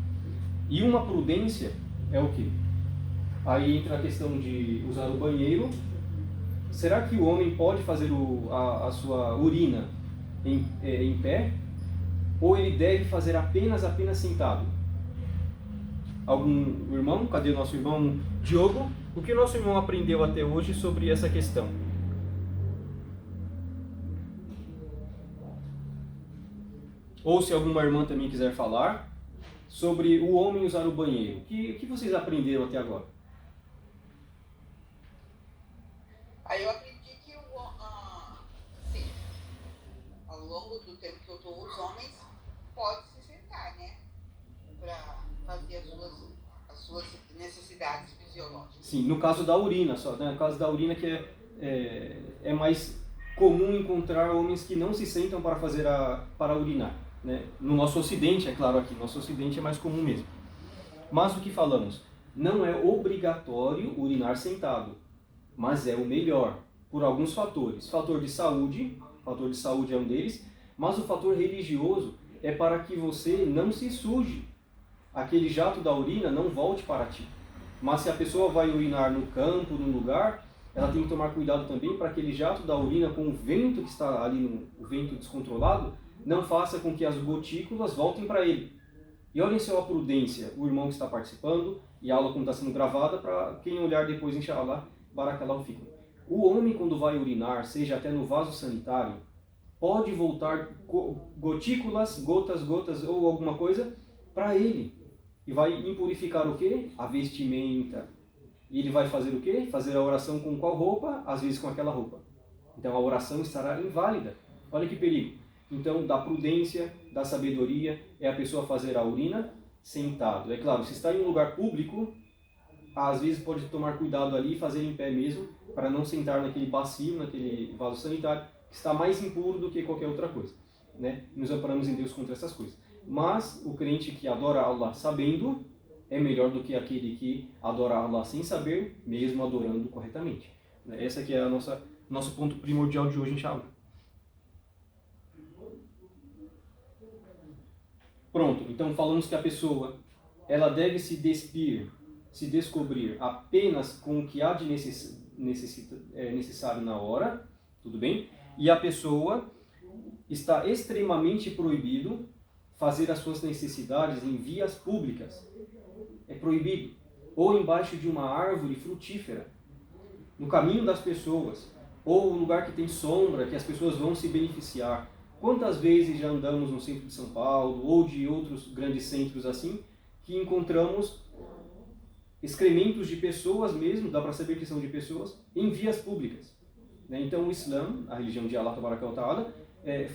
E uma prudência é o quê? Aí entra a questão de usar o banheiro. Será que o homem pode fazer a sua urina em pé? Ou ele deve fazer apenas sentado? Algum irmão? Cadê o nosso irmão Diogo? O que o nosso irmão aprendeu até hoje sobre essa questão? Ou se alguma irmã também quiser falar sobre o homem usar o banheiro. O que vocês aprenderam até agora? Aí eu aprendi que assim, ao longo do tempo que eu estou, os homens podem se sentar, né? Para fazer as suas necessidades fisiológicas. Sim, no caso da urina só, né? No caso da urina que é mais comum encontrar homens que não se sentam para urinar. Né? No nosso ocidente, é claro, aqui, no nosso ocidente é mais comum mesmo. Mas o que falamos? Não é obrigatório urinar sentado, mas é o melhor, por alguns fatores. Fator de saúde é um deles, mas o fator religioso é para que você não se suje. Aquele jato da urina não volte para ti. Mas se a pessoa vai urinar no campo, num lugar, ela tem que tomar cuidado também para aquele jato da urina com o vento que está ali, o vento descontrolado, não faça com que as gotículas voltem para ele. E olhem só a prudência, o irmão que está participando, e a aula como está sendo gravada, para quem olhar depois, inshallah, barakallahu fikum. O homem, quando vai urinar, seja até no vaso sanitário, pode voltar gotículas, gotas ou alguma coisa para ele. E vai impurificar o quê? A vestimenta. E ele vai fazer o quê? Fazer a oração com qual roupa? Às vezes com aquela roupa. Então a oração estará inválida. Olha que perigo. Então, da prudência, da sabedoria, é a pessoa fazer a urina sentado. É claro, se está em um lugar público, às vezes pode tomar cuidado ali e fazer em pé mesmo, para não sentar naquele bacio, naquele vaso sanitário, que está mais impuro do que qualquer outra coisa. Né? Nos amparamos em Deus contra essas coisas. Mas o crente que adora Allah sabendo é melhor do que aquele que adora Allah sem saber, mesmo adorando corretamente. Esse aqui é o nosso ponto primordial de hoje, inshallah. Pronto, então falamos que a pessoa ela deve se descobrir apenas com o que há de necessário na hora, tudo bem? E a pessoa está extremamente proibido fazer as suas necessidades em vias públicas. É proibido. Ou embaixo de uma árvore frutífera, no caminho das pessoas, ou um lugar que tem sombra, que as pessoas vão se beneficiar. Quantas vezes já andamos no centro de São Paulo, ou de outros grandes centros assim, que encontramos excrementos de pessoas mesmo, dá para saber que são de pessoas, em vias públicas. Então o Islã, a religião de Allah Tabaraka wa Ta'ala,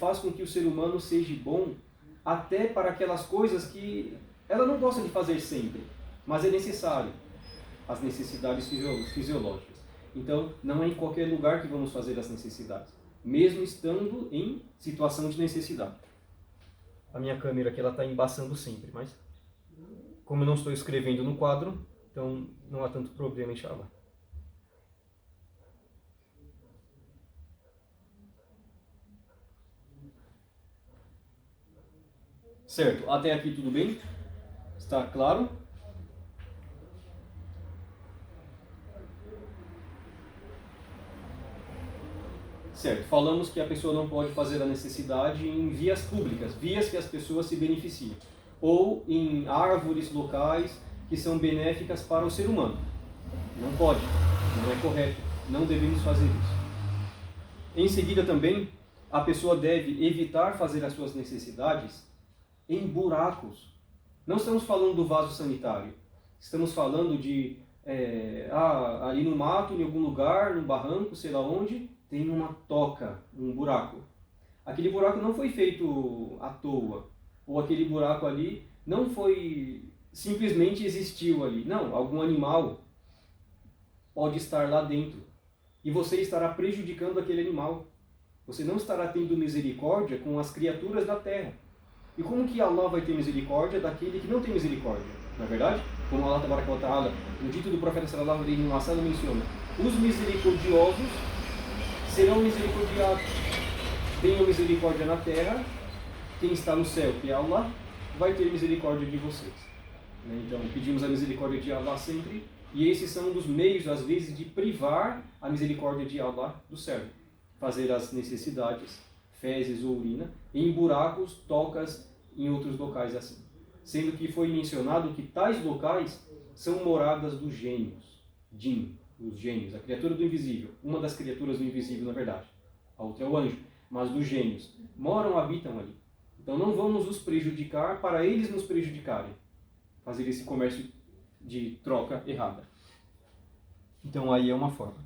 faz com que o ser humano seja bom até para aquelas coisas que ela não gosta de fazer sempre, mas é necessário, as necessidades fisiológicas. Então não é em qualquer lugar que vamos fazer as necessidades, mesmo estando em situação de necessidade. A minha câmera aqui está embaçando sempre, mas como eu não estou escrevendo no quadro, então não há tanto problema, inshallah. Certo, até aqui tudo bem? Está claro? Certo, falamos que a pessoa não pode fazer a necessidade em vias públicas, vias que as pessoas se beneficiam, ou em árvores locais que são benéficas para o ser humano. Não pode, não é correto, não devemos fazer isso. Em seguida também, a pessoa deve evitar fazer as suas necessidades em buracos. Não estamos falando do vaso sanitário, estamos falando de ali no mato, em algum lugar, num barranco, sei lá onde, tem uma toca, um buraco. Aquele buraco não foi feito à toa, ou aquele buraco ali não foi simplesmente existiu ali. Não, algum animal pode estar lá dentro e você estará prejudicando aquele animal. Você não estará tendo misericórdia com as criaturas da terra. E como que Allah vai ter misericórdia daquele que não tem misericórdia? Não é verdade? Como Allah Tabaraka wa Ta'ala, no dito do profeta sallallahu alaihi wa sallam, menciona: os misericordiosos serão misericordiados. Tenham misericórdia na terra, quem está no céu, que é Allah, vai ter misericórdia de vocês. Então, pedimos a misericórdia de Allah sempre, e esses são um dos meios, às vezes, de privar a misericórdia de Allah do servo. Fazer as necessidades, fezes ou urina, em buracos, tocas, em outros locais assim. Sendo que foi mencionado que tais locais são moradas dos gênios, Jinn, os gênios, a criatura do invisível, uma das criaturas do invisível, na verdade. A outra é o anjo, mas dos gênios. Moram, habitam ali. Então não vamos os prejudicar para eles nos prejudicarem. Fazer esse comércio de troca errada. Então aí é uma forma.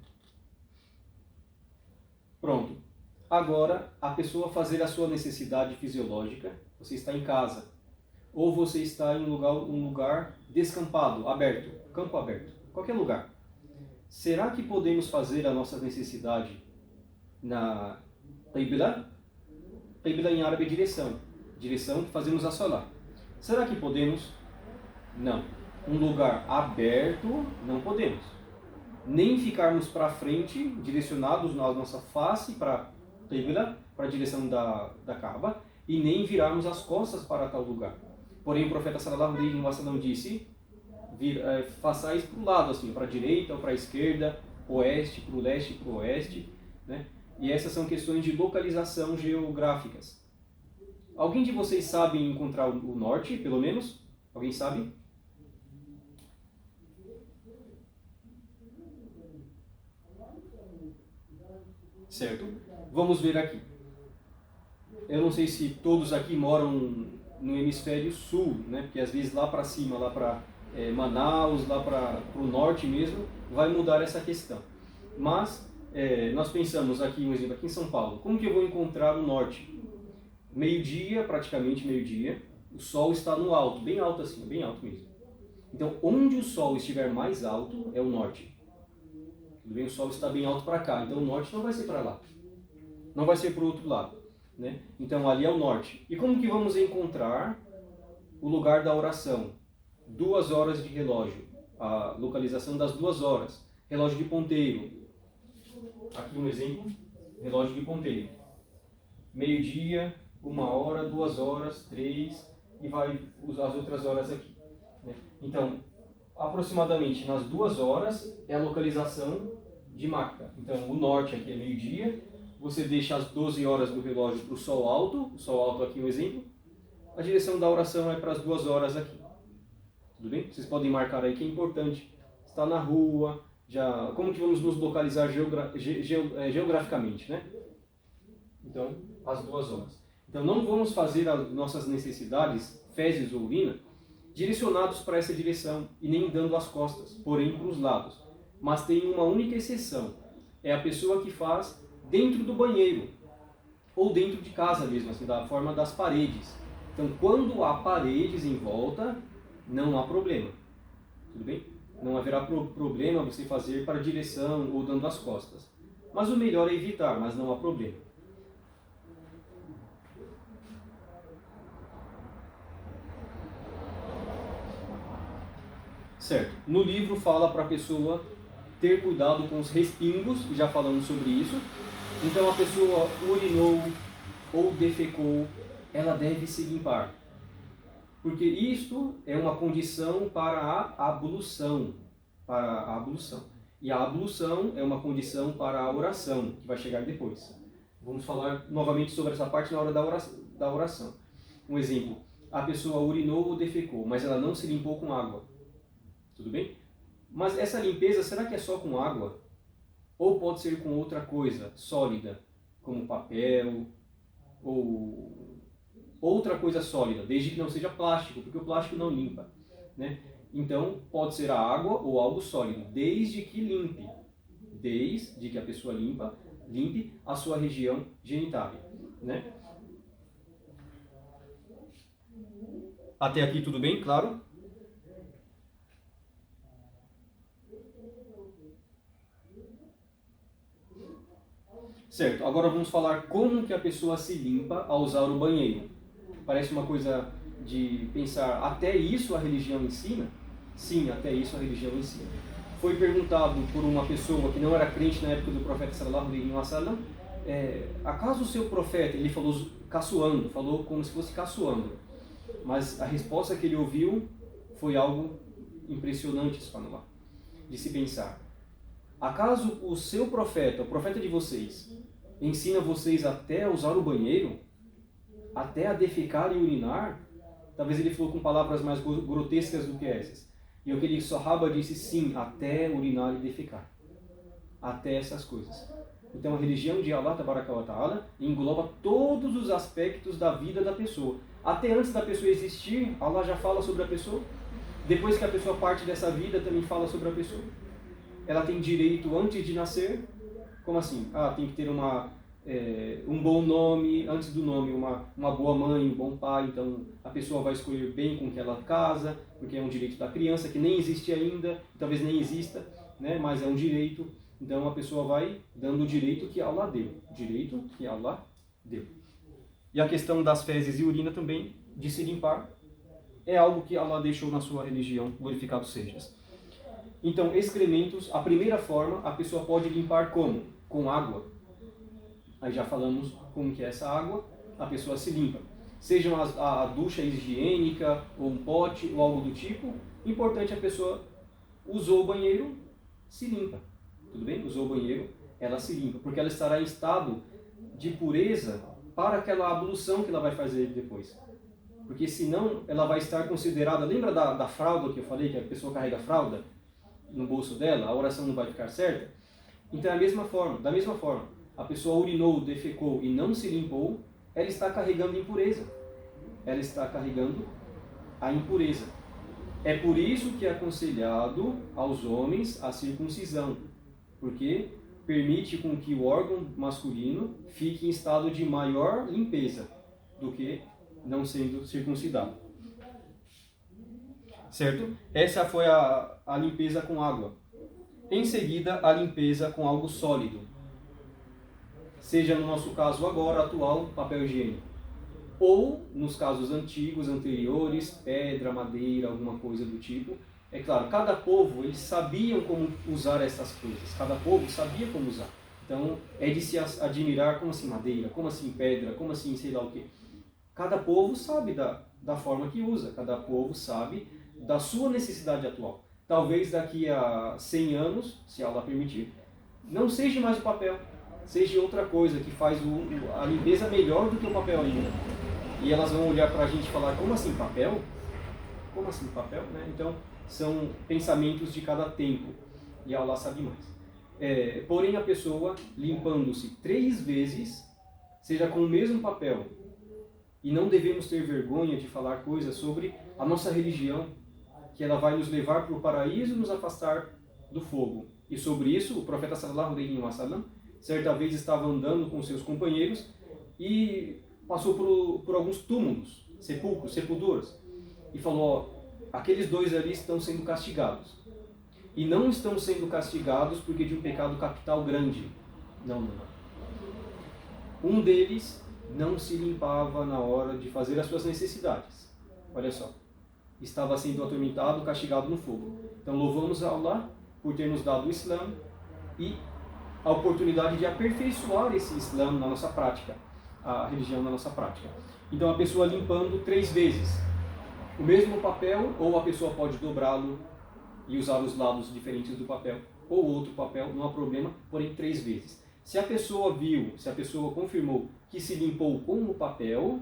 Pronto. Agora, a pessoa fazer a sua necessidade fisiológica, você está em casa, ou você está em um lugar descampado, aberto, campo aberto, qualquer lugar. Será que podemos fazer a nossa necessidade na Qibla? Qibla em árabe é direção. Direção que fazemos a salah. Será que podemos? Não. Um lugar aberto, não podemos. Nem ficarmos para frente, direcionados na nossa face para Qibla, para a direção da Kaaba, e nem virarmos as costas para tal lugar. Porém, o profeta sallallahu alaihi wa sallam disse: façais para o lado, assim, para a direita ou para a esquerda, oeste, para o leste, para o oeste, né? E essas são questões de localização geográficas. Alguém de vocês sabe encontrar o norte, pelo menos? Alguém sabe? Certo? Vamos ver aqui. Eu não sei se todos aqui moram no hemisfério sul, né? Porque às vezes lá para cima, lá para Manaus, lá para o norte mesmo, vai mudar essa questão. Mas nós pensamos aqui, um exemplo, aqui em São Paulo, como que eu vou encontrar o norte? Meio-dia, praticamente meio-dia, o sol está no alto, bem alto assim, bem alto mesmo. Então, onde o sol estiver mais alto é o norte. Tudo bem? O sol está bem alto para cá, então o norte não vai ser para lá. Não vai ser para o outro lado, né? Então, ali é o norte. E como que vamos encontrar o lugar da oração? 2 horas de relógio, a localização das 2 horas. Relógio de ponteiro. Aqui um exemplo, relógio de ponteiro. Meio-dia, 1 hora, 2 horas, 3, e vai usar as outras horas aqui, né? Então, aproximadamente nas 2 horas é a localização de Meca. Então, o norte aqui é meio-dia, você deixa as 12 horas do relógio para o sol alto aqui um exemplo, a direção da oração é para as 2 horas aqui. Tudo bem? Vocês podem marcar aí que é importante. Está na rua, já como que vamos nos localizar geograficamente, né? Então, às 2 horas. Então, não vamos fazer as nossas necessidades, fezes ou urina, direcionados para essa direção e nem dando as costas, porém para os lados. Mas tem uma única exceção. É a pessoa que faz dentro do banheiro ou dentro de casa mesmo, assim, da forma das paredes. Então, quando há paredes em volta, não há problema. Tudo bem? Não haverá problema você fazer para a direção ou dando as costas. Mas o melhor é evitar, mas não há problema. Certo. No livro fala para a pessoa ter cuidado com os respingos, já falamos sobre isso. Então a pessoa urinou ou defecou, ela deve se limpar. Porque isto é uma condição para a ablução. E a ablução é uma condição para a oração, que vai chegar depois. Vamos falar novamente sobre essa parte na hora da oração. Um exemplo, a pessoa urinou ou defecou, mas ela não se limpou com água. Tudo bem? Mas essa limpeza, será que é só com água? Ou pode ser com outra coisa sólida, como papel, ou outra coisa sólida, desde que não seja plástico, porque o plástico não limpa, né? Então, pode ser a água ou algo sólido, desde que limpe. Desde que a pessoa limpe a sua região genitália, né? Até aqui tudo bem, claro? Certo, agora vamos falar como que a pessoa se limpa ao usar o banheiro. Parece uma coisa de pensar, até isso a religião ensina? Sim, até isso a religião ensina. Foi perguntado por uma pessoa que não era crente na época do profeta sallallahu alaihi wasallam, acaso o seu profeta, ele falou caçoando, falou como se fosse caçoando, mas a resposta que ele ouviu foi algo impressionante, subhanallah, de se pensar. Acaso o seu profeta, o profeta de vocês, ensina vocês até a usar o banheiro? Até a defecar e urinar? Talvez ele falou com palavras mais grotescas do que essas. E aquele sahaba disse sim, até urinar e defecar. Até essas coisas. Então a religião de Allah Tabaraka wa Ta'ala engloba todos os aspectos da vida da pessoa. Até antes da pessoa existir, Allah já fala sobre a pessoa. Depois que a pessoa parte dessa vida, também fala sobre a pessoa. Ela tem direito antes de nascer. Como assim? Tem que ter um bom nome, antes do nome, uma boa mãe, um bom pai. Então a pessoa vai escolher bem com que ela casa, porque é um direito da criança, que nem existe ainda, talvez nem exista, né? Mas é um direito. Então a pessoa vai dando o direito que Allah deu. Direito que Allah deu. E a questão das fezes e urina também, de se limpar, é algo que Allah deixou na sua religião, glorificado sejas. Então, excrementos, a primeira forma, a pessoa pode limpar como? Com água. Aí já falamos como que é essa água, a pessoa se limpa. Seja a ducha higiênica, ou um pote, ou algo do tipo, importante a pessoa usou o banheiro, se limpa. Tudo bem? Usou o banheiro, ela se limpa, porque ela estará em estado de pureza para aquela ablução que ela vai fazer depois. Porque senão ela vai estar considerada, lembra da fralda que eu falei, que a pessoa carrega a fralda no bolso dela, a oração não vai ficar certa? Então da mesma forma, a pessoa urinou, defecou e não se limpou, ela está carregando impureza. Ela está carregando a impureza. É por isso que é aconselhado aos homens a circuncisão, porque permite com que o órgão masculino fique em estado de maior limpeza do que não sendo circuncidado. Certo? Essa foi a limpeza com água. Em seguida, a limpeza com algo sólido. Seja no nosso caso agora, atual, papel higiênico. Ou, nos casos antigos, anteriores, pedra, madeira, alguma coisa do tipo. É claro, cada povo, eles sabiam como usar essas coisas. Cada povo sabia como usar. Então, é de se admirar, como assim madeira, como assim pedra, como assim sei lá o quê. Cada povo sabe da forma que usa. Cada povo sabe da sua necessidade atual. Talvez daqui a 100 anos, se Allah permitir, não seja mais o papel, seja outra coisa que faz a limpeza melhor do que o papel ainda. E elas vão olhar para a gente e falar, como assim papel? Como assim papel? Né? Então, são pensamentos de cada tempo. E Allah sabe mais. Porém, a pessoa limpando-se 3 vezes, seja com o mesmo papel, e não devemos ter vergonha de falar coisas sobre a nossa religião, que ela vai nos levar para o paraíso e nos afastar do fogo. E sobre isso, o profeta sallallahu alaihi wasallam, certa vez estava andando com seus companheiros e passou por alguns túmulos, sepulcros, sepulturas, e falou, aqueles 2 ali estão sendo castigados. E não estão sendo castigados porque de um pecado capital grande. Não. Um deles não se limpava na hora de fazer as suas necessidades. Olha só. Estava sendo atormentado, castigado no fogo. Então louvamos a Allah por ter nos dado o Islã e a oportunidade de aperfeiçoar esse Islã na nossa prática, a religião na nossa prática. Então a pessoa limpando 3 vezes. O mesmo papel, ou a pessoa pode dobrá-lo e usar os lados diferentes do papel, ou outro papel, não há problema, porém 3 vezes. Se a pessoa viu, se a pessoa confirmou que se limpou com o papel,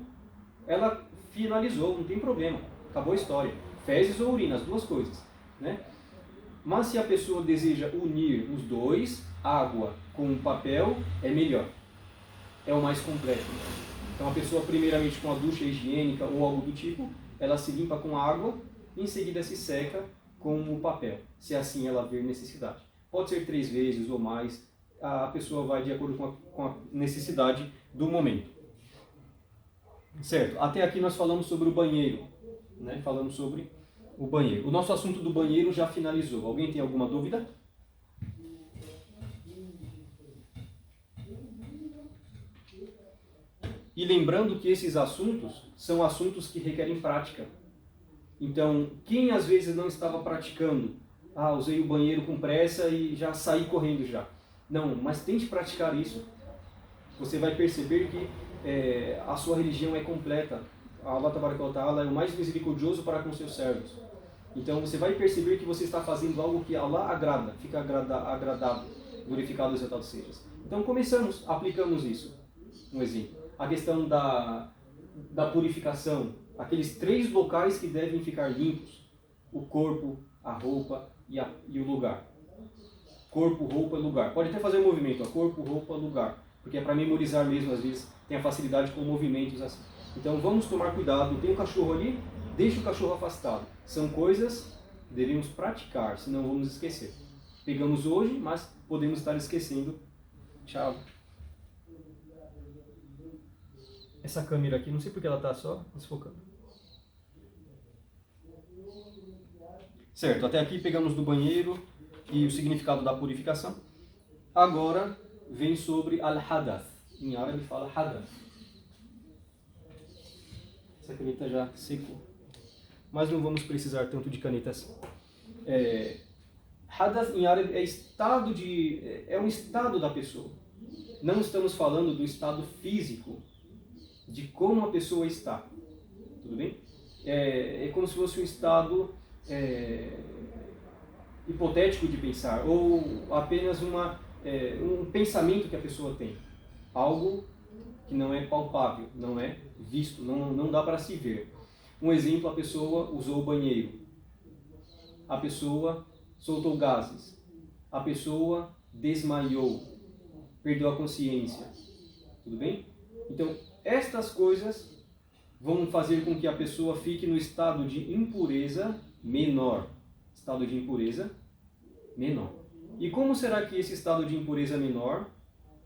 ela finalizou, não tem problema, acabou a história. Fezes ou urina, as duas coisas, né? Mas se a pessoa deseja unir os dois, água com o papel, é melhor. É o mais completo. Então a pessoa primeiramente com a ducha higiênica ou algo do tipo, ela se limpa com água e em seguida se seca com o papel, se assim ela ver necessidade. Pode ser 3 vezes ou mais, a pessoa vai de acordo com a necessidade do momento. Certo, até aqui nós falamos sobre o banheiro, né? Falamos sobre o banheiro. O nosso assunto do banheiro já finalizou. Alguém tem alguma dúvida? E lembrando que esses assuntos são assuntos que requerem prática. Então, quem às vezes não estava praticando, usei o banheiro com pressa e já saí correndo já. Não, mas tente praticar isso. Você vai perceber que a sua religião é completa. Allah Tabaraka wa Ta'ala é o mais misericordioso para com seus servos. Então você vai perceber que você está fazendo algo que Allah agrada, fica agradado, glorificado e exaltado sejas. Então começamos, aplicamos isso. Um exemplo. A questão da purificação, aqueles 3 locais que devem ficar limpos: o corpo, a roupa e o lugar. Corpo, roupa e lugar. Pode até fazer o movimento, corpo, roupa, lugar. Porque é para memorizar mesmo, às vezes tem a facilidade com movimentos assim. Então vamos tomar cuidado. Tem um cachorro ali, deixa o cachorro afastado. São coisas que devemos praticar, senão vamos esquecer. Pegamos hoje, mas podemos estar esquecendo. Tchau. Essa câmera aqui, não sei porque ela está só desfocando. Certo, até aqui pegamos do banheiro e o significado da purificação. Agora vem sobre al-hadath. Em árabe fala hadath. Essa caneta já secou. Mas não vamos precisar tanto de caneta assim. Hadath em árabe é um estado da pessoa. Não estamos falando do estado físico, de como a pessoa está. Tudo bem? É como se fosse um estado hipotético de pensar, ou apenas um pensamento que a pessoa tem. Algo que não é palpável, não é visto, não dá para se ver. Um exemplo: a pessoa usou o banheiro, a pessoa soltou gases, a pessoa desmaiou, perdeu a consciência. Tudo bem? Então, estas coisas vão fazer com que a pessoa fique no estado de impureza menor. Estado de impureza menor. E como será que esse estado de impureza menor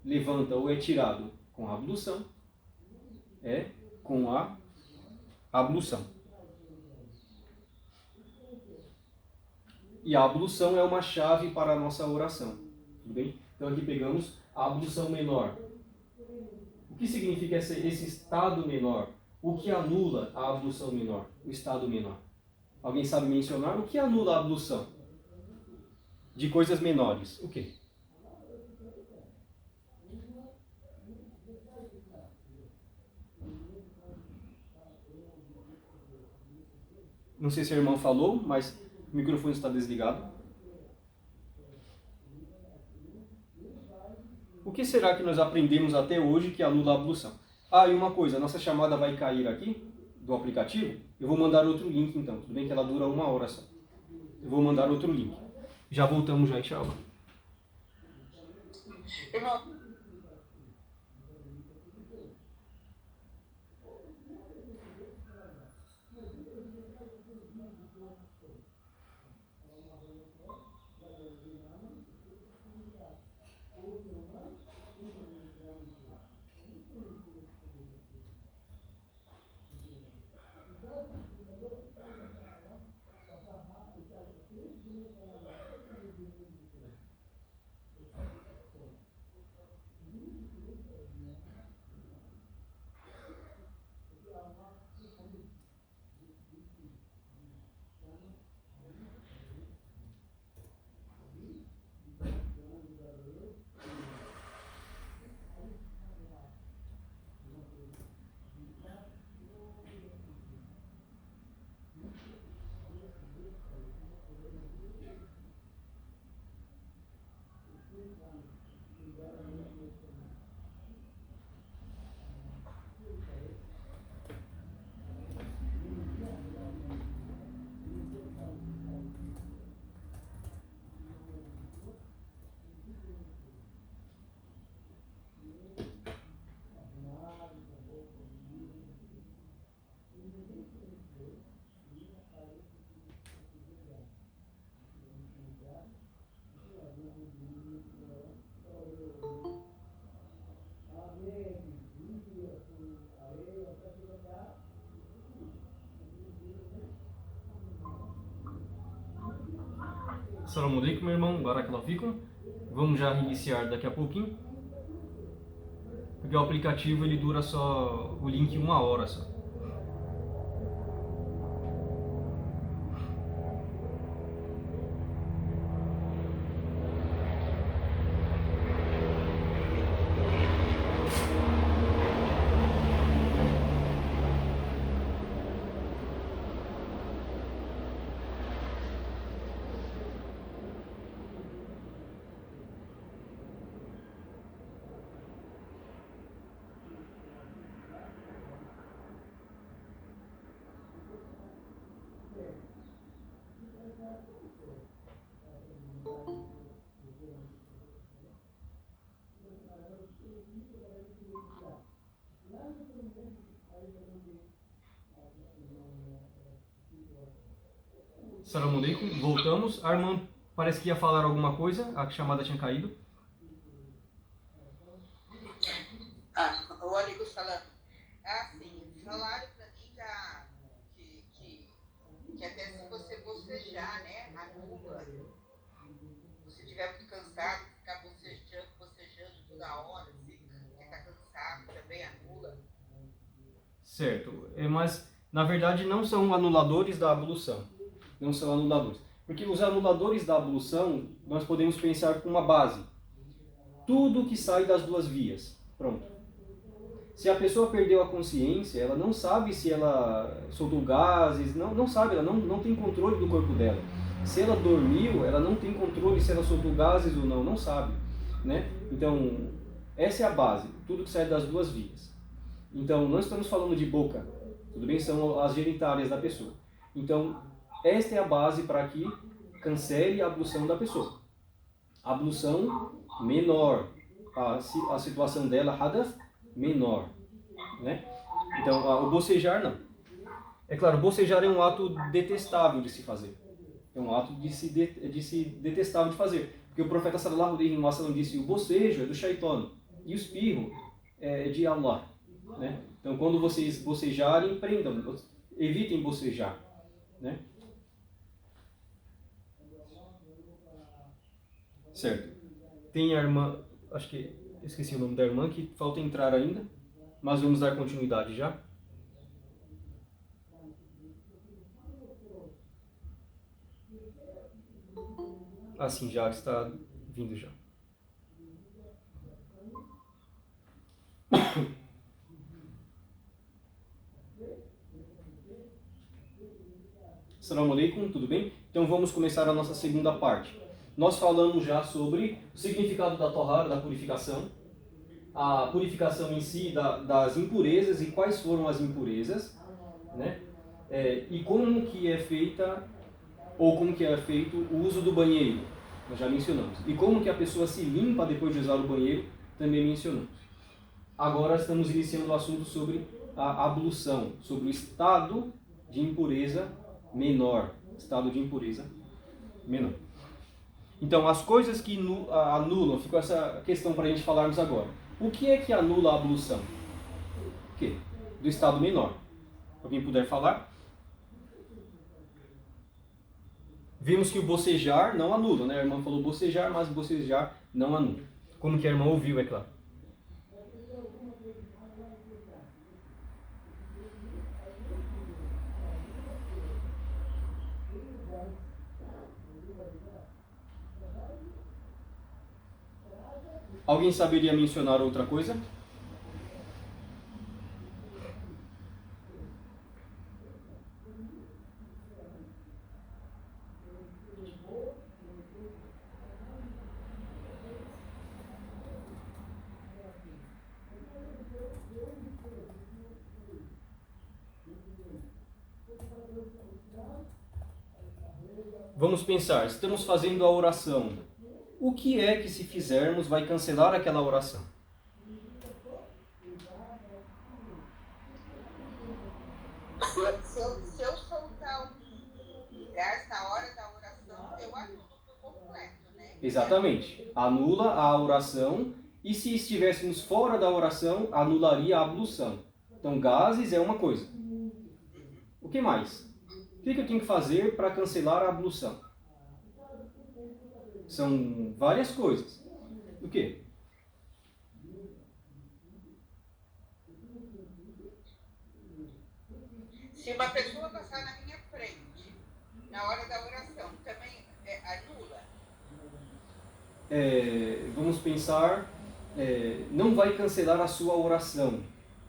levanta ou é tirado? Com a ablução. Com a ablução. E a ablução é uma chave para a nossa oração. Tudo bem? Então aqui pegamos a ablução menor. O que significa esse estado menor? O que anula a ablução menor? O estado menor. Alguém sabe mencionar o que anula a ablução? De coisas menores. O quê? Não sei se a irmã falou, mas o microfone está desligado. O que será que nós aprendemos até hoje que anula a ablução? E uma coisa, a nossa chamada vai cair aqui, do aplicativo. Eu vou mandar outro link então, tudo bem que ela dura 1 hora só. Eu vou mandar outro link. Já voltamos já, inshallah. Irmão, Assalamu alaikum, meu irmão. Barakallahu fikum. Vamos já reiniciar daqui a pouquinho. Porque o aplicativo ele dura só o link 1 hora só. Assalamu alaikum, voltamos. A irmã parece que ia falar alguma coisa, a chamada tinha caído. O amigo falando. Assim, falaram pra mim que até se você bocejar, né, anula. Se você estiver muito cansado, ficar bocejando toda hora, assim, tá cansado, também anula. Certo, mas na verdade não são anuladores da ablução. Não são anuladores. Porque os anuladores da ablução, nós podemos pensar com uma base. Tudo que sai das duas vias. Pronto. Se a pessoa perdeu a consciência, ela não sabe se ela soltou gases, não sabe, ela não tem controle do corpo dela. Se ela dormiu, ela não tem controle se ela soltou gases ou não sabe. Né? Então, essa é a base. Tudo que sai das duas vias. Então, não estamos falando de boca. Tudo bem? São as genitálias da pessoa. Então, esta é a base para que cancele a ablução da pessoa. A ablução menor, a situação dela, hadath, menor. Né? Então, o bocejar não. É claro, bocejar é um ato detestável de se fazer. É um ato de se detestável de fazer. Porque o profeta sallallahu alaihi wa sallam disse, o bocejo é do shaitan e o espirro é de Allah. Né? Então, quando vocês bocejarem, prendam, evitem bocejar. Né? Certo. Tem a irmã, acho que esqueci o nome da irmã, que falta entrar ainda, mas vamos dar continuidade já. Assim, já está vindo já. Assalamu alaikum, tudo bem? Então vamos começar a nossa segunda parte. Nós falamos já sobre o significado da Tahara, da purificação, a purificação em si das impurezas e quais foram as impurezas, né? E como que é feita, ou como que é feito o uso do banheiro, nós já mencionamos. E como que a pessoa se limpa depois de usar o banheiro, também mencionamos. Agora estamos iniciando o assunto sobre a ablução, sobre o estado de impureza menor. Estado de impureza menor. Então, as coisas que anulam, ficou essa questão para a gente falarmos agora. O que é que anula a ablução? O quê? Do estado menor. Alguém puder falar? Vimos que o bocejar não anula, né? A irmã falou bocejar, mas bocejar não anula. Como que a irmã ouviu, é claro. Alguém saberia mencionar outra coisa? Vamos pensar, estamos fazendo a oração. O que é que se fizermos vai cancelar aquela oração? Se eu soltar o gás na hora da oração, eu anulo por completo, né? Exatamente. Anula a oração e se estivéssemos fora da oração, anularia a ablução. Então, gases é uma coisa. O que mais? O que eu tenho que fazer para cancelar a ablução? São várias coisas. O quê? Se uma pessoa passar na minha frente, na hora da oração, também anula? Vamos pensar, não vai cancelar a sua oração,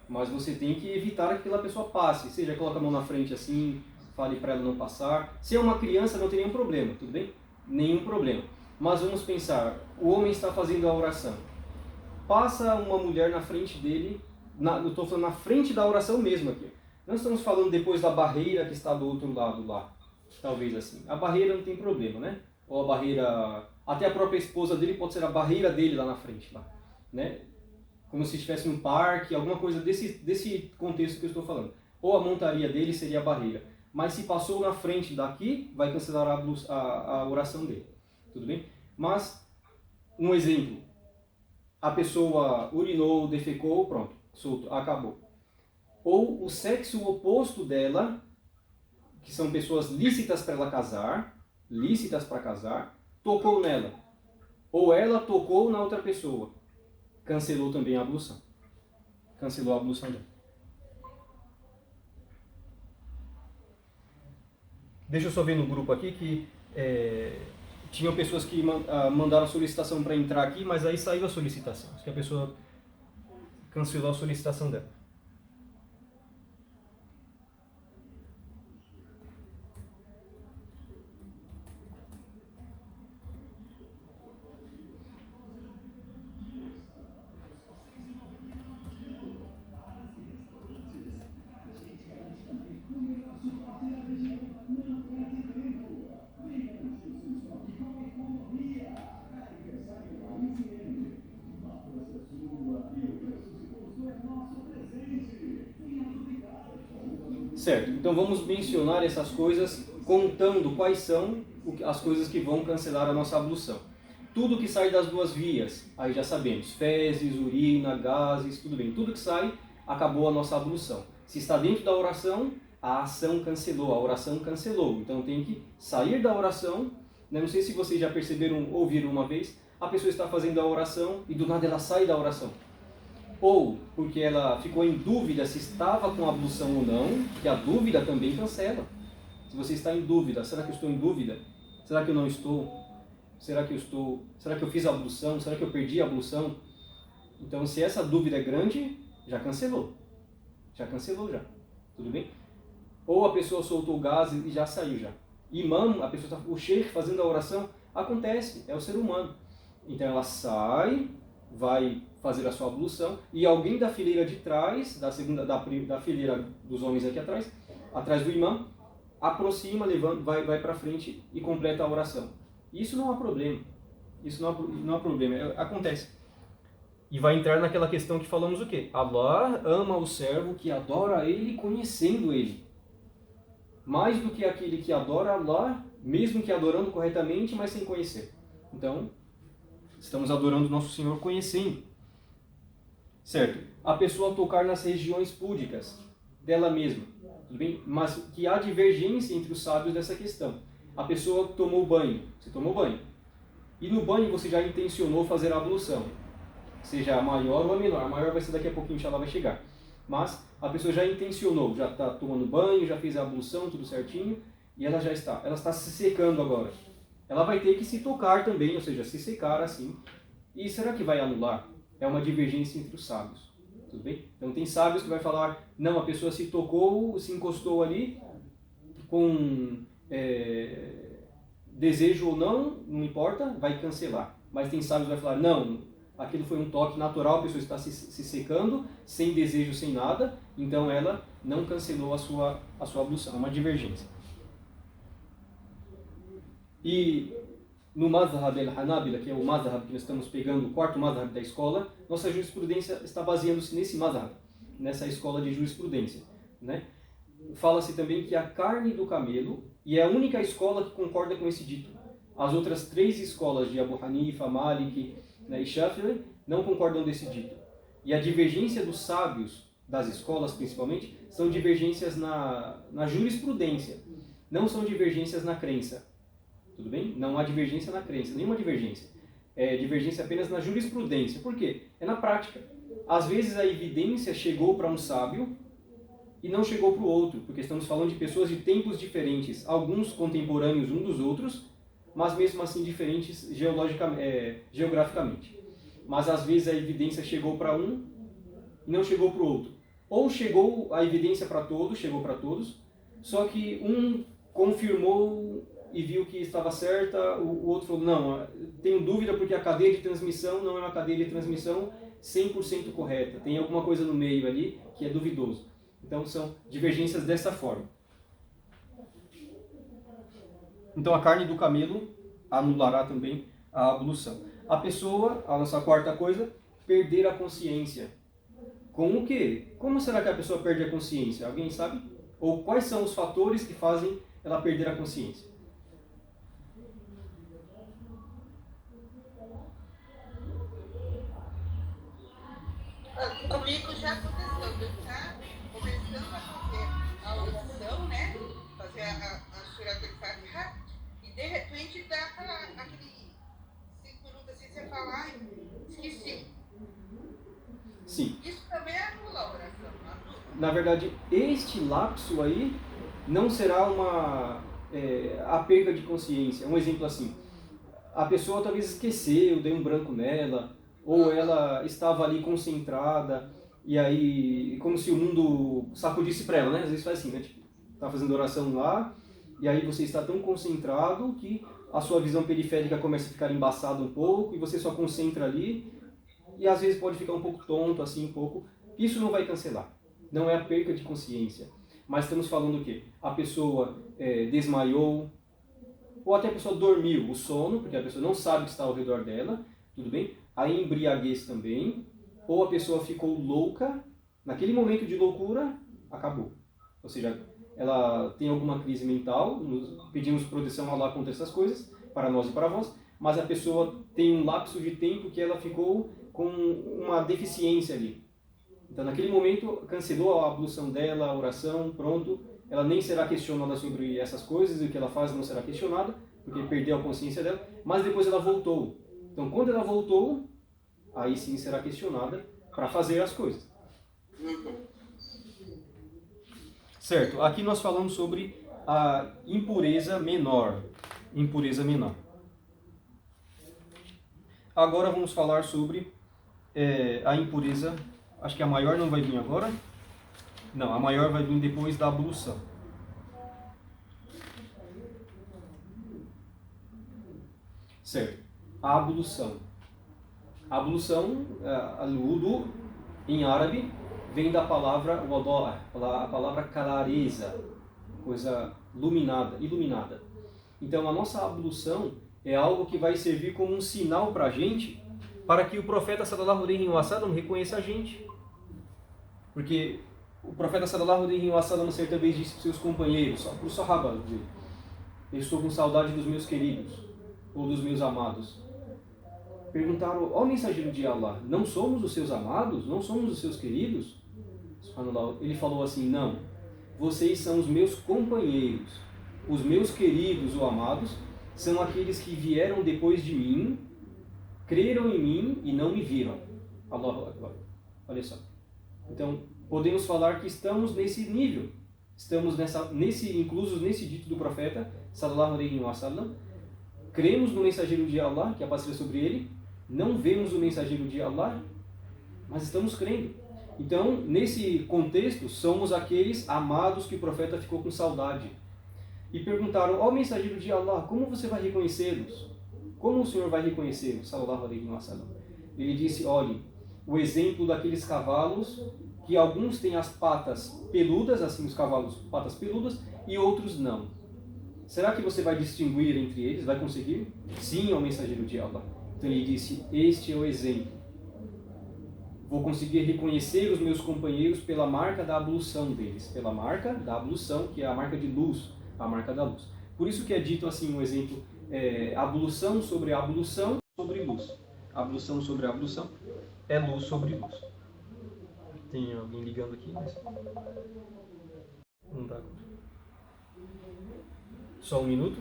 mas você tem que evitar que aquela pessoa passe, seja coloca a mão na frente assim, fale para ela não passar. Se é uma criança não tem nenhum problema, tudo bem? Nenhum problema. Mas vamos pensar, o homem está fazendo a oração, passa uma mulher na frente dele, eu estou falando na frente da oração mesmo aqui. Não estamos falando depois da barreira que está do outro lado lá, talvez assim. A barreira não tem problema, né? Ou a barreira, até a própria esposa dele pode ser a barreira dele lá na frente, lá, né? Como se estivesse num parque, alguma coisa desse contexto que eu estou falando. Ou a montaria dele seria a barreira. Mas se passou na frente daqui, vai cancelar a oração dele. Tudo bem? Mas, um exemplo. A pessoa urinou, defecou, pronto, solto, acabou. Ou o sexo oposto dela, que são pessoas lícitas para ela casar, lícitas para casar, tocou nela. Ou ela tocou na outra pessoa. Cancelou também a ablução. Cancelou a ablução dela. Deixa eu só ver no grupo aqui que tinham pessoas que mandaram solicitação para entrar aqui, mas aí saiu a solicitação. Acho que a pessoa cancelou a solicitação dela. Certo, então vamos mencionar essas coisas contando quais são as coisas que vão cancelar a nossa ablução. Tudo que sai das duas vias, aí já sabemos, fezes, urina, gases, tudo bem. Tudo que sai, acabou a nossa ablução. Se está dentro da oração, a ação cancelou, a oração cancelou. Então tem que sair da oração, né? Não sei se vocês já perceberam, ouviram uma vez, a pessoa está fazendo a oração e do nada ela sai da oração. Ou porque ela ficou em dúvida se estava com ablução ou não, que a dúvida também cancela. Se você está em dúvida, será que eu estou em dúvida? Será que eu não estou? Será que eu estou? Será que eu fiz a ablução? Será que eu perdi a ablução? Então, se essa dúvida é grande, já cancelou. Já cancelou já. Tudo bem? Ou a pessoa soltou o gás e já saiu já. Imã, a pessoa o sheikh fazendo a oração, acontece, é o ser humano. Então ela sai, vai fazer a sua ablução e alguém da fileira de trás, da fileira dos homens aqui atrás do imã, aproxima, levanta, vai para frente e completa a oração. Isso não há problema. Isso não há problema, acontece. E vai entrar naquela questão que falamos o quê? Allah ama o servo que adora ele conhecendo ele. Mais do que aquele que adora Allah, mesmo que adorando corretamente, mas sem conhecer. Então, estamos adorando o nosso Senhor conhecendo. Certo? A pessoa tocar nas regiões púdicas dela mesma. Tudo bem? Mas que há divergência entre os sábios dessa questão. A pessoa tomou banho. Você tomou banho. E no banho você já intencionou fazer a ablução. Seja a maior ou a menor. A maior vai ser daqui a pouquinho, inshallah, vai chegar. Mas a pessoa já intencionou, já está tomando banho, já fez a ablução, tudo certinho, e ela está se secando agora. Ela vai ter que se tocar também, ou seja, se secar assim. E será que vai anular? É uma divergência entre os sábios. Tudo bem? Então tem sábios que vai falar, não, a pessoa se tocou, se encostou ali, com desejo ou não importa, vai cancelar. Mas tem sábios que vai falar, não, aquilo foi um toque natural, a pessoa está se secando, sem desejo, sem nada, então ela não cancelou a sua ablução. É uma divergência. E no Mazhab al-Hanabila, que é o Mazhab que nós estamos pegando, o quarto Mazhab da escola, nossa jurisprudência está baseando-se nesse Mazhab, nessa escola de jurisprudência, né? Fala-se também que a carne do camelo, e é a única escola que concorda com esse dito. As outras 3 escolas de Abu Hanifa, Malik, e Shafi'i não concordam desse dito. E a divergência dos sábios, das escolas principalmente, são divergências na jurisprudência, não são divergências na crença. tudo bem? Não há divergência na crença, nenhuma divergência. É divergência apenas na jurisprudência. Por quê? É na prática. Às vezes a evidência chegou para um sábio e não chegou para o outro, porque estamos falando de pessoas de tempos diferentes, alguns contemporâneos uns dos outros, mas mesmo assim diferentes geograficamente. Mas às vezes a evidência chegou para um e não chegou para o outro. Ou chegou a evidência para todos, chegou para todos, só que um confirmou e viu que estava certa, o outro falou, não, tenho dúvida porque a cadeia de transmissão não é uma cadeia de transmissão 100% correta, tem alguma coisa no meio ali que é duvidoso. Então são divergências dessa forma. Então a carne do camelo anulará também a ablução. A pessoa, a nossa quarta coisa, perder a consciência. Com o quê? Como será que a pessoa perde a consciência? Alguém sabe? Ou quais são os fatores que fazem ela perder a consciência? Comigo já aconteceu, eu já começando a fazer a oração, né? Fazer a Surat al-Fatiha, e de repente dá aquele 5 minutos assim, você fala, ai, esqueci. Sim. Isso também anula a oração, anula. Na verdade, este lapso aí não será a perda de consciência. Um exemplo assim, a pessoa talvez esqueceu, deu um branco nela, ou ela estava ali concentrada, e aí, como se o mundo sacudisse para ela, né? Às vezes faz assim, né? Tipo, tá fazendo oração lá, e aí você está tão concentrado que a sua visão periférica começa a ficar embaçada um pouco, e você só concentra ali, e às vezes pode ficar um pouco tonto, assim, um pouco. Isso não vai cancelar. Não é a perca de consciência. Mas estamos falando o quê? A pessoa desmaiou, ou até a pessoa dormiu, o sono, porque a pessoa não sabe o que está ao redor dela, tudo bem? A embriaguez também, ou a pessoa ficou louca, naquele momento de loucura, acabou. Ou seja, ela tem alguma crise mental, pedimos proteção a Allah contra essas coisas, para nós e para vós, mas a pessoa tem um lapso de tempo que ela ficou com uma deficiência ali. Então, naquele momento, cancelou a ablução dela, a oração, pronto. Ela nem será questionada sobre essas coisas, e o que ela faz não será questionada, porque perdeu a consciência dela, mas depois ela voltou. Então, quando ela voltou, aí sim será questionada para fazer as coisas. Certo, aqui nós falamos sobre a impureza menor. Impureza menor. Agora vamos falar sobre a impureza. Acho que a maior não vai vir agora. Não, a maior vai vir depois da ablução. Certo. A ablução. A ablução, al-wudu, em árabe, vem da palavra wada', a palavra clareza, coisa iluminada. Então a nossa ablução é algo que vai servir como um sinal para a gente, para que o profeta sallallahu alaihi wasallam reconheça a gente. Porque o profeta sallallahu alaihi wasallam certa vez disse para os seus companheiros, para os sahaba, eu estou com saudade dos meus queridos, ou dos meus amados. Perguntaram, ó mensageiro de Allah, não somos os seus amados? Não somos os seus queridos? Ele falou assim, não, vocês são os meus companheiros, os meus queridos ou amados são aqueles que vieram depois de mim, creram em mim e não me viram. Allahu Akbar. Olha só. Então, podemos falar que estamos nesse nível, estamos inclusos nesse dito do profeta, sallallahu alaihi wasallam, cremos no mensageiro de Allah, que a paz seja sobre ele, não vemos o mensageiro de Allah, mas estamos crendo. Então, nesse contexto, somos aqueles amados que o profeta ficou com saudade. E perguntaram, ó mensageiro de Allah, como você vai reconhecê-los? Como o Senhor vai reconhecê-los? Sallallahu alaihi wasallam. Ele disse, olhe, o exemplo daqueles cavalos, que alguns têm as patas peludas, assim os cavalos, patas peludas, e outros não. Será que você vai distinguir entre eles? Vai conseguir? Sim, ó mensageiro de Allah. Então ele disse, este é o exemplo. Vou conseguir reconhecer os meus companheiros pela marca da ablução deles, pela marca da ablução, que é a marca de luz, a marca da luz. Por isso que é dito assim, um exemplo, ablução sobre ablução sobre luz. Ablução sobre ablução é luz sobre luz. Tem alguém ligando aqui? Não dá. Só um minuto.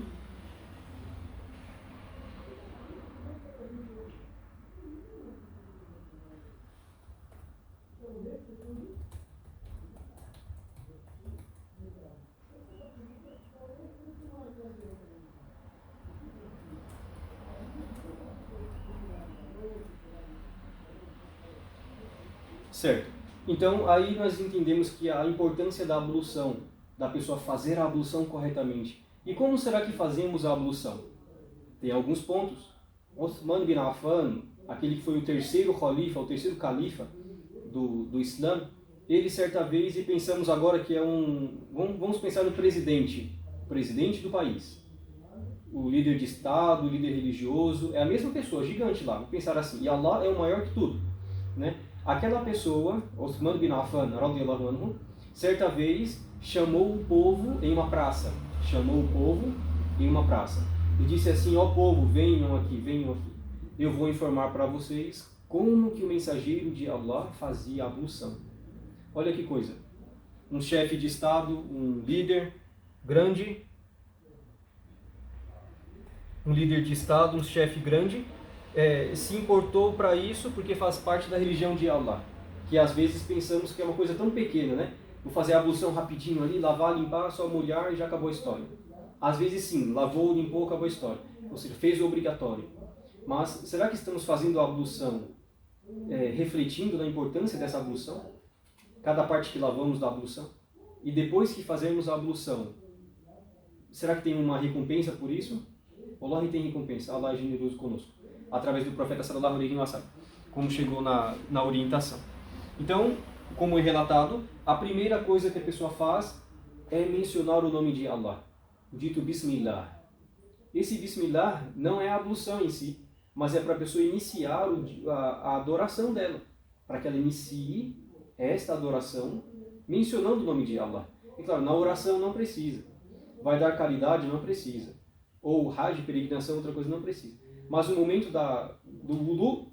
Certo. Então, aí nós entendemos que a importância da ablução, da pessoa fazer a ablução corretamente. E como será que fazemos a ablução? Tem alguns pontos. Osman bin Affan, aquele que foi o terceiro khalifa, o terceiro califa do Islã, ele certa vez, e pensamos agora que é vamos pensar no presidente, o presidente do país, o líder de Estado, o líder religioso, é a mesma pessoa, gigante lá, vamos pensar assim, e Allah é o maior que tudo, né? Aquela pessoa, Osman bin Affan, radiyallahu anhu, certa vez chamou o povo em uma praça, e disse assim: ó povo, venham aqui, eu vou informar para vocês como que o mensageiro de Allah fazia a ablução. Olha que coisa, um chefe de Estado, um líder grande, um chefe grande, se importou para isso porque faz parte da religião de Allah, que às vezes pensamos que é uma coisa tão pequena, né? Vou fazer a ablução rapidinho ali, lavar, limpar, só molhar e já acabou a história. Às vezes sim, lavou, limpou, acabou a história. Ou seja, fez o obrigatório. Mas será que estamos fazendo a ablução refletindo na importância dessa ablução? Cada parte que lavamos da ablução? E depois que fazemos a ablução, será que tem uma recompensa por isso? Allah tem recompensa, Allah é generoso conosco. Através do profeta sallallahu alaihi wasallam, como chegou na orientação. Então, como é relatado, a primeira coisa que a pessoa faz é mencionar o nome de Allah, o dito Bismillah. Esse Bismillah não é a ablução em si, mas é para a pessoa iniciar a adoração dela, para que ela inicie esta adoração mencionando o nome de Allah. E claro, na oração não precisa, vai dar caridade, não precisa, ou Hajj, peregrinação, outra coisa, não precisa. Mas no momento do wudu,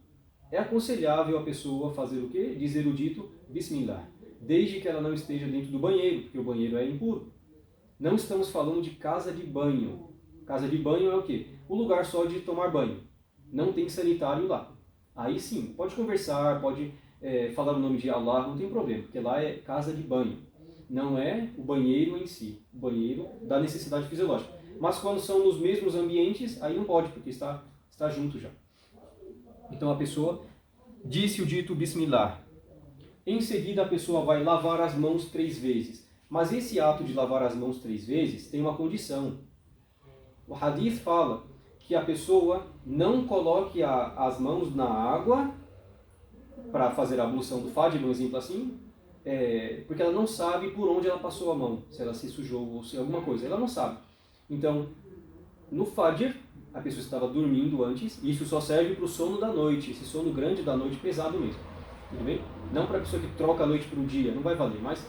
é aconselhável a pessoa fazer o quê? Dizer o dito Bismillah, desde que ela não esteja dentro do banheiro, porque o banheiro é impuro. Não estamos falando de casa de banho. Casa de banho é o quê? O lugar só de tomar banho. Não tem sanitário lá. Aí sim, pode conversar, pode falar o nome de Allah, não tem problema, porque lá é casa de banho. Não é o banheiro em si, o banheiro da necessidade fisiológica. Mas quando são nos mesmos ambientes, aí não pode, porque está junto já. Então a pessoa disse o dito Bismillah. Em seguida a pessoa vai lavar as mãos 3 vezes. Mas esse ato de lavar as mãos 3 vezes tem uma condição. O hadith fala que a pessoa não coloque as mãos na água para fazer a ablução do Fajr, um exemplo assim, porque ela não sabe por onde ela passou a mão, se ela se sujou ou se alguma coisa, ela não sabe. Então, no Fajr, a pessoa estava dormindo antes, e isso só serve para o sono da noite, esse sono grande da noite, pesado mesmo. Tudo bem? Não para a pessoa que troca a noite para o dia, não vai valer, mas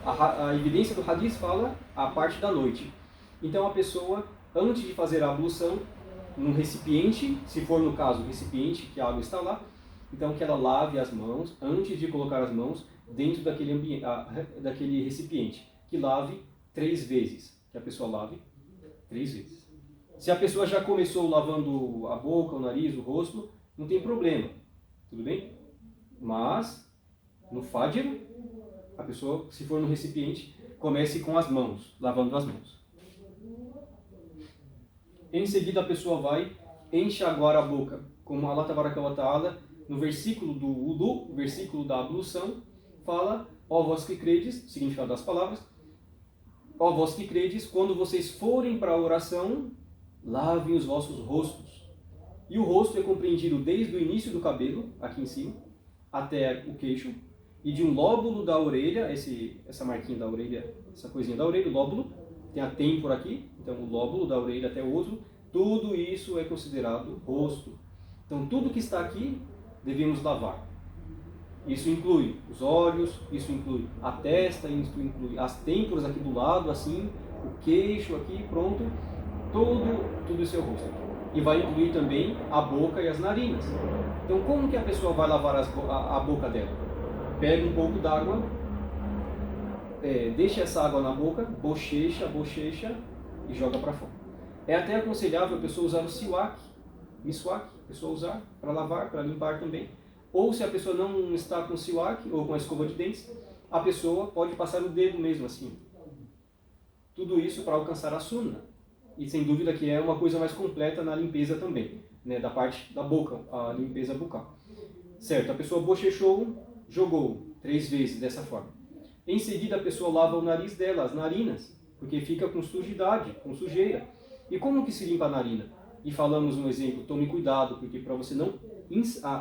a evidência do hadith fala a parte da noite. Então a pessoa, antes de fazer a ablução, num recipiente, se for no caso o recipiente que a água está lá, então que ela lave as mãos, antes de colocar as mãos dentro daquele recipiente, que lave 3 vezes, que a pessoa lave 3 vezes. Se a pessoa já começou lavando a boca, o nariz, o rosto, não tem problema, tudo bem? Mas, no Fajr, a pessoa, se for no recipiente, comece com as mãos, lavando as mãos. Em seguida, a pessoa vai enxaguar a boca, como Allah Tabaraka wa Ta'ala, no versículo do Wudu, o versículo da ablução, fala: ó vós que credes, significado das palavras, ó vós que credes, quando vocês forem para a oração, lavem os vossos rostos. E o rosto é compreendido desde o início do cabelo, aqui em cima, até o queixo, e de um lóbulo da orelha, essa marquinha da orelha, essa coisinha da orelha, o lóbulo, tem a têmpora aqui, então o lóbulo da orelha até o outro, tudo isso é considerado rosto. Então tudo que está aqui devemos lavar. Isso inclui os olhos, isso inclui a testa, isso inclui as têmporas aqui do lado, assim, o queixo aqui, pronto, tudo isso é o rosto. E vai incluir também a boca e as narinas. Então como que a pessoa vai lavar a boca dela? Pega um pouco d'água, deixa essa água na boca, bochecha e joga para fora. É até aconselhável a pessoa usar o miswak, a pessoa usar para lavar, para limpar também. Ou se a pessoa não está com siwak ou com a escova de dentes, a pessoa pode passar o dedo mesmo assim. Tudo isso para alcançar a sunna. E sem dúvida que é uma coisa mais completa na limpeza também, né, da parte da boca, a limpeza bucal. Certo, a pessoa bochechou, jogou 3 vezes dessa forma. Em seguida a pessoa lava o nariz dela, as narinas, porque fica com sujidade, com sujeira. E como que se limpa a narina? E falamos um exemplo, tome cuidado, porque para você não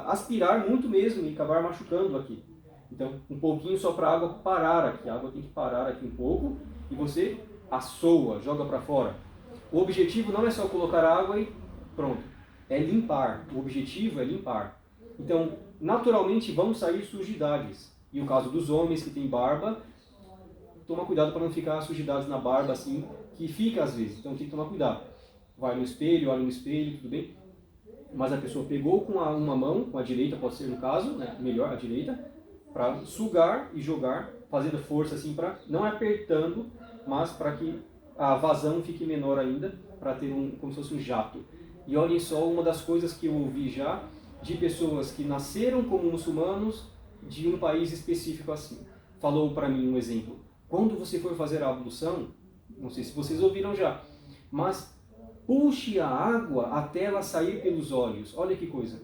aspirar muito mesmo e acabar machucando aqui. Então, um pouquinho só para a água parar aqui. A água tem que parar aqui um pouco e você assoa, joga para fora. O objetivo não é só colocar água e pronto. É limpar. O objetivo é limpar. Então, naturalmente vão sair sujidades. E o caso dos homens que têm barba, toma cuidado para não ficar sujidades na barba assim, que fica às vezes. Então tem que tomar cuidado. Vai no espelho, olha no espelho, tudo bem? Mas a pessoa pegou com uma mão, com a direita pode ser no caso, né? Melhor a direita, para sugar e jogar, fazendo força assim, para não apertando, mas para que a vazão fique menor ainda, para ter como se fosse um jato. E olhem só uma das coisas que eu ouvi já de pessoas que nasceram como muçulmanos de um país específico assim. Falou para mim um exemplo. Quando você for fazer a ablução, não sei se vocês ouviram já, mas puxe a água até ela sair pelos olhos. Olha que coisa.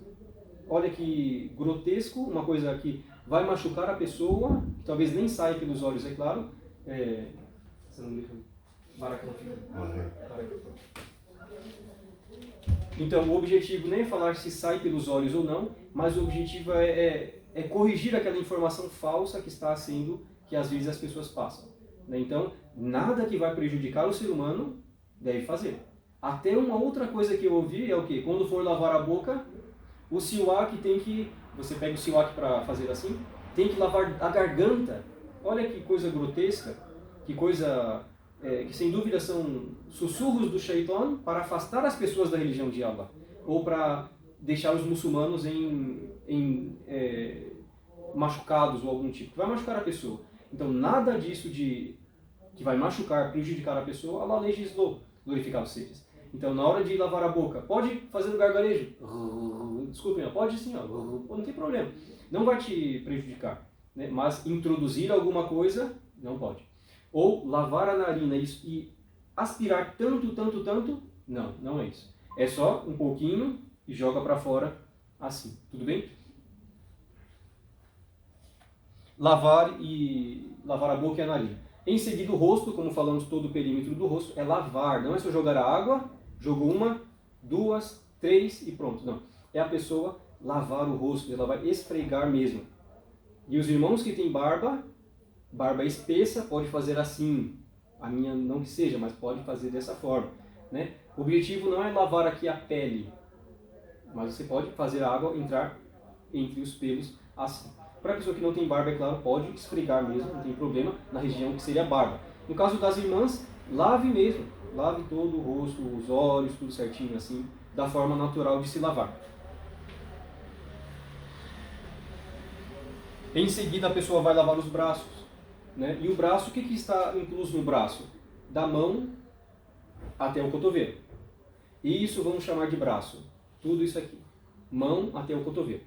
Olha que grotesco, uma coisa que vai machucar a pessoa, que talvez nem saia pelos olhos, é claro. Então, o objetivo nem é falar se sai pelos olhos ou não, mas o objetivo é corrigir aquela informação falsa que está sendo, que às vezes as pessoas passam. Né? Então, nada que vai prejudicar o ser humano deve fazer. Até uma outra coisa que eu ouvi é o quê? Quando for lavar a boca, o siwak tem que... Você pega o siwak para fazer assim, tem que lavar a garganta. Olha que coisa grotesca, que coisa... que sem dúvida são sussurros do Shaitan para afastar as pessoas da religião de Allah. Ou para deixar os muçulmanos machucados ou algum tipo. Que vai machucar a pessoa. Então nada disso que vai machucar, prejudicar a pessoa, Allah legislou, glorificado seja. Então na hora de lavar a boca, pode fazer o gargarejo. Desculpe, pode sim, não tem problema. Não vai te prejudicar. Né? Mas introduzir alguma coisa, não pode. Ou lavar a narina e aspirar tanto, não é isso. É só um pouquinho e joga para fora assim, tudo bem? Lavar a boca e a narina. Em seguida o rosto, como falamos, todo o perímetro do rosto é lavar, não é só jogar a água, jogou 1, 2, 3 e pronto, não. É a pessoa lavar o rosto, ela vai esfregar mesmo. E os irmãos que têm barba espessa, pode fazer assim. A minha não que seja, mas pode fazer dessa forma. Né? O objetivo não é lavar aqui a pele, mas você pode fazer a água entrar entre os pelos assim. Para a pessoa que não tem barba, é claro, pode esfregar mesmo, não tem problema, na região que seria a barba. No caso das irmãs, lave mesmo. Lave todo o rosto, os olhos, tudo certinho assim, da forma natural de se lavar. Em seguida a pessoa vai lavar os braços. Né? E o braço, o que está incluso no braço? Da mão até o cotovelo. E isso vamos chamar de braço. Tudo isso aqui. Mão até o cotovelo.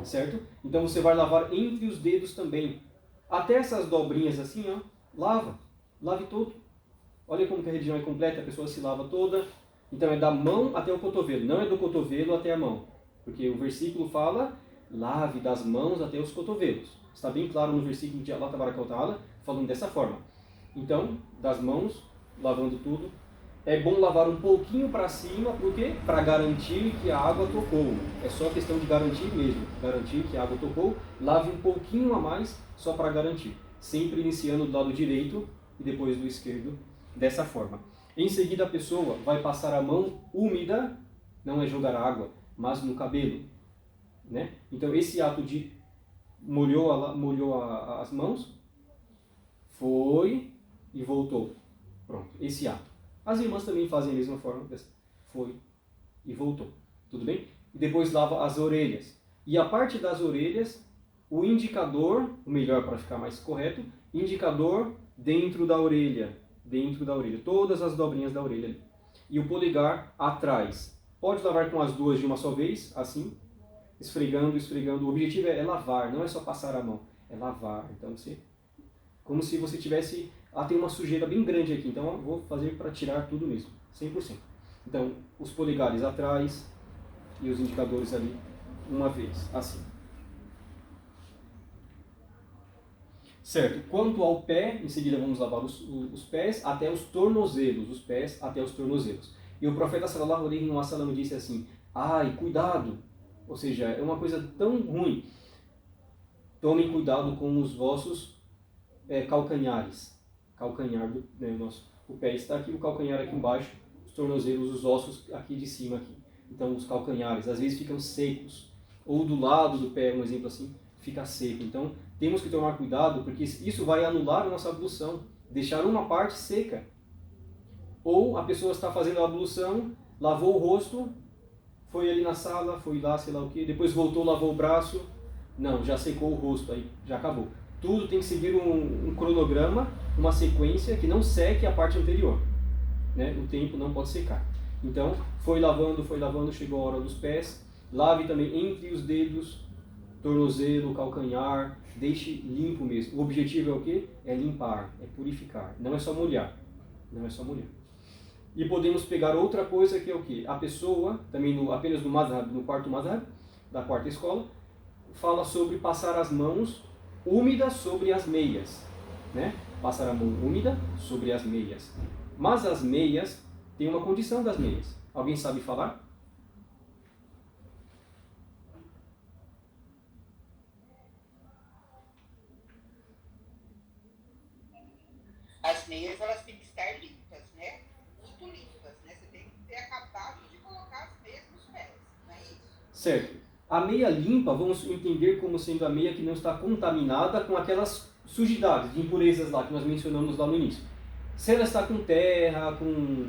Certo? Então você vai lavar entre os dedos também. Até essas dobrinhas assim, ó, lava. Lave todo. Olha como que a religião é completa, a pessoa se lava toda. Então é da mão até o cotovelo, não é do cotovelo até a mão. Porque o versículo fala, lave das mãos até os cotovelos. Está bem claro no versículo de Allah Tabaraka wa Ta'ala, falando dessa forma. Então, das mãos, lavando tudo. É bom lavar um pouquinho para cima, por quê? Para garantir que a água tocou. É só questão de garantir mesmo. Garantir que a água tocou. Lave um pouquinho a mais, só para garantir. Sempre iniciando do lado direito e depois do esquerdo, dessa forma. Em seguida, a pessoa vai passar a mão úmida, não é jogar água, mas no cabelo. Né? Então, esse ato de molhou as mãos, foi e voltou. Pronto, esse ato. As irmãs também fazem a mesma forma, foi e voltou. Tudo bem? E depois lava as orelhas. E a parte das orelhas, o indicador, o melhor para ficar mais correto, indicador dentro da orelha. Dentro da orelha. Todas as dobrinhas da orelha ali. E o polegar atrás. Pode lavar com as duas de uma só vez, assim. Esfregando. O objetivo é lavar, não é só passar a mão. É lavar. Então, como se você tivesse... tem uma sujeira bem grande aqui. Então, eu vou fazer para tirar tudo mesmo. 100%. Então, os polegares atrás e os indicadores ali, uma vez. Assim. Certo. Quanto ao pé, em seguida vamos lavar os pés até os tornozelos, os pés até os tornozelos. E o profeta sallallahu alaihi wasallam disse assim: ai, cuidado! Ou seja, é uma coisa tão ruim. Tomem cuidado com os vossos calcanhares. Calcanhar o pé está aqui, o calcanhar aqui embaixo, os tornozelos, os ossos aqui de cima aqui. Então os calcanhares às vezes ficam secos, ou do lado do pé, um exemplo assim, fica seco. Então temos que tomar cuidado, porque isso vai anular a nossa ablução, deixar uma parte seca. Ou a pessoa está fazendo a ablução, lavou o rosto, foi ali na sala, foi lá, sei lá o que, depois voltou, lavou o braço, não, já secou o rosto, aí já acabou. Tudo tem que seguir um cronograma, uma sequência que não seque a parte anterior, né? O tempo não pode secar. Então, foi lavando, chegou a hora dos pés. Lave também entre os dedos, tornozelo, calcanhar, deixe limpo mesmo. O objetivo é o quê? É limpar, é purificar. Não é só molhar. Não é só molhar. E podemos pegar outra coisa que é o quê? A pessoa, também apenas no mazhab, no quarto mazhab, da quarta escola, fala sobre passar as mãos úmidas sobre as meias, né? Passar a mão úmida sobre as meias. Mas as meias, tem uma condição das meias. Alguém sabe falar? As meias, elas têm que estar limpas, né? Muito limpas, né? Você tem que ter acabado de colocar as meias nos pés, não é isso? Certo. A meia limpa, vamos entender como sendo a meia que não está contaminada com aquelas sujidades, de impurezas lá que nós mencionamos lá no início. Se ela está com terra, com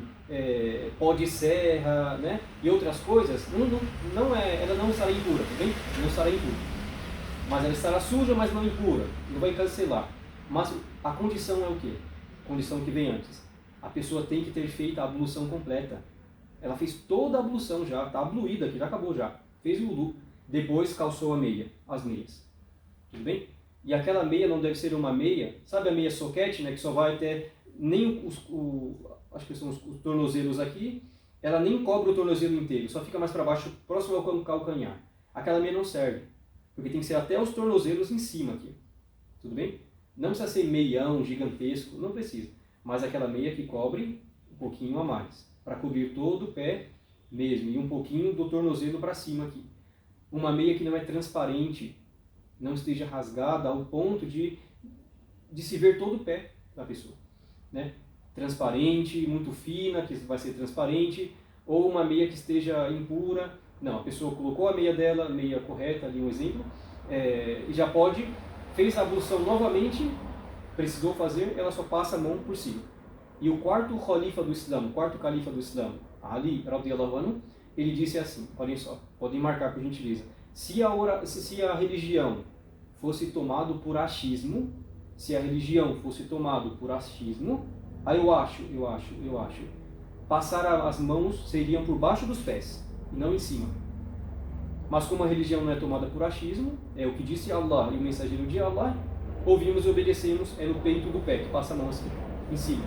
pó de serra, né, e outras coisas, ela não estará impura, tá bem? Não estará impura. Mas ela estará suja, mas não impura. Não vai cancelar. Mas a condição é o quê? A condição que vem antes. A pessoa tem que ter feito a ablução completa. Ela fez toda a ablução já, está abluída aqui, já acabou já. Fez o wudu. Depois calçou a meia, as meias. Tudo bem? E aquela meia não deve ser uma meia, sabe a meia soquete, né, que só vai até nem acho que são os tornozelos aqui, ela nem cobre o tornozelo inteiro, só fica mais para baixo, próximo ao calcanhar. Aquela meia não serve, porque tem que ser até os tornozelos em cima aqui. Tudo bem? Não precisa ser meião, gigantesco, não precisa. Mas aquela meia que cobre um pouquinho a mais, para cobrir todo o pé mesmo, e um pouquinho do tornozelo para cima aqui. Uma meia que não é transparente, não esteja rasgada ao ponto de se ver todo o pé da pessoa, né? Transparente, muito fina, que vai ser transparente, ou uma meia que esteja impura. Não, a pessoa colocou a meia dela, meia correta, ali um exemplo, e já pode, fez a ablução novamente, precisou fazer, ela só passa a mão por cima. E o quarto califa do Islã, Ali, radiyallahu anhu, ele disse assim, olhem só, podem marcar por gentileza, se a religião fosse tomado por achismo, aí eu acho, passar as mãos seriam por baixo dos pés, e não em cima. Mas como a religião não é tomada por achismo, é o que disse Allah e o mensageiro de Allah, ouvimos e obedecemos, é no peito do pé, que passa a mão assim, em cima.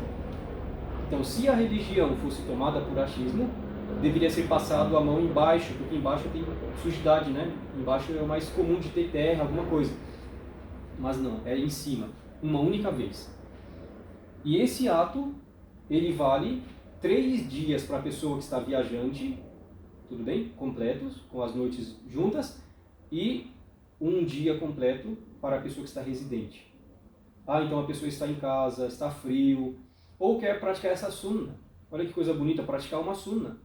Então, se a religião fosse tomada por achismo, deveria ser passado a mão embaixo, porque embaixo tem sujidade, né? Embaixo é o mais comum de ter terra, alguma coisa. Mas não, é em cima, uma única vez. E esse ato, ele vale 3 dias para a pessoa que está viajante, tudo bem? Completos, com as noites juntas, e 1 dia completo para a pessoa que está residente. Então a pessoa está em casa, está frio, ou quer praticar essa sunna. Olha que coisa bonita, praticar uma sunna.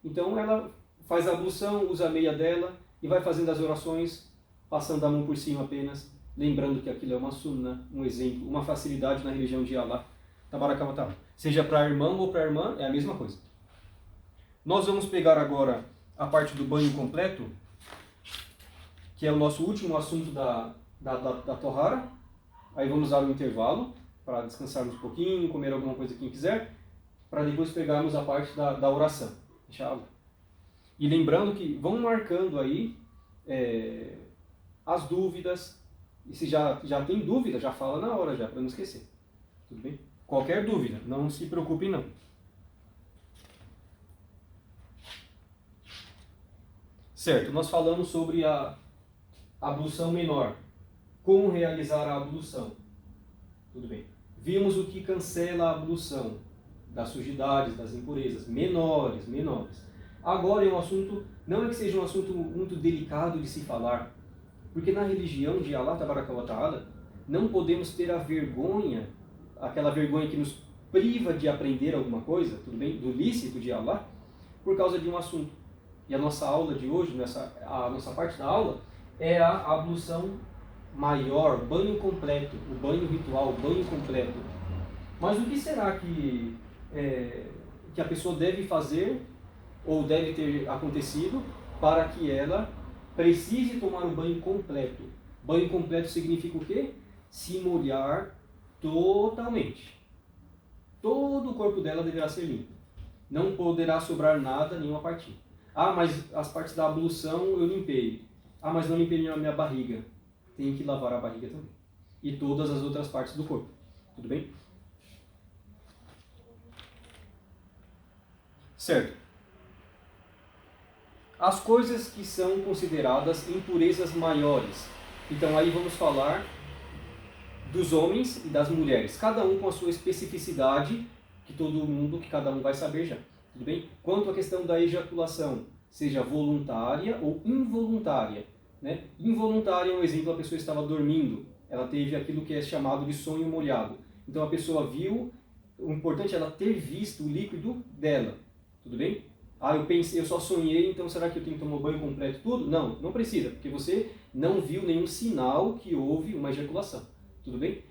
Então ela faz a ablução, usa a meia dela e vai fazendo as orações, passando a mão por cima apenas, lembrando que aquilo é uma sunna, um exemplo, uma facilidade na religião de Allah. Tabaraka wa ta'ala. Seja para irmão ou para irmã, é a mesma coisa. Nós vamos pegar agora a parte do banho completo, que é o nosso último assunto da Tohara. Aí vamos dar um intervalo para descansarmos um pouquinho, comer alguma coisa quem quiser, para depois pegarmos a parte da oração. Inshallah. E lembrando que vão marcando aí as dúvidas, e se já tem dúvida, já fala na hora, já para não esquecer. Tudo bem? Qualquer dúvida, não se preocupem não. Certo, nós falamos sobre a ablução menor. Como realizar a ablução? Tudo bem. Vimos o que cancela a ablução das sujidades, das impurezas, menores. Agora é um assunto, não é que seja um assunto muito delicado de se falar, porque na religião de Allah Tabaraka wa Ta'ala, não podemos ter a vergonha, aquela vergonha que nos priva de aprender alguma coisa, tudo bem, do lícito de Allah, por causa de um assunto. E a nossa aula de hoje, a nossa parte da aula, é a ablução maior, banho completo, o banho ritual, o banho completo. Mas o que será que a pessoa deve fazer, ou deve ter acontecido, para que ela precise tomar o banho completo? Banho completo significa o quê? Se molhar totalmente. Todo o corpo dela deverá ser limpo. Não poderá sobrar nada, nenhuma partinha. Ah, mas as partes da ablução eu limpei. Ah, mas não limpei a minha barriga. Tem que lavar a barriga também. E todas as outras partes do corpo. Tudo bem? Certo. As coisas que são consideradas impurezas maiores. Então aí vamos falar dos homens e das mulheres. Cada um com a sua especificidade, que cada um vai saber já. Tudo bem? Quanto à questão da ejaculação, seja voluntária ou involuntária. Né? Involuntária é um exemplo, a pessoa estava dormindo, ela teve aquilo que é chamado de sonho molhado. Então a pessoa viu, o importante é ela ter visto o líquido dela. Tudo bem? Ah, eu só sonhei, então será que eu tenho que tomar banho completo tudo? Não, não precisa, porque você não viu nenhum sinal que houve uma ejaculação. Tudo bem?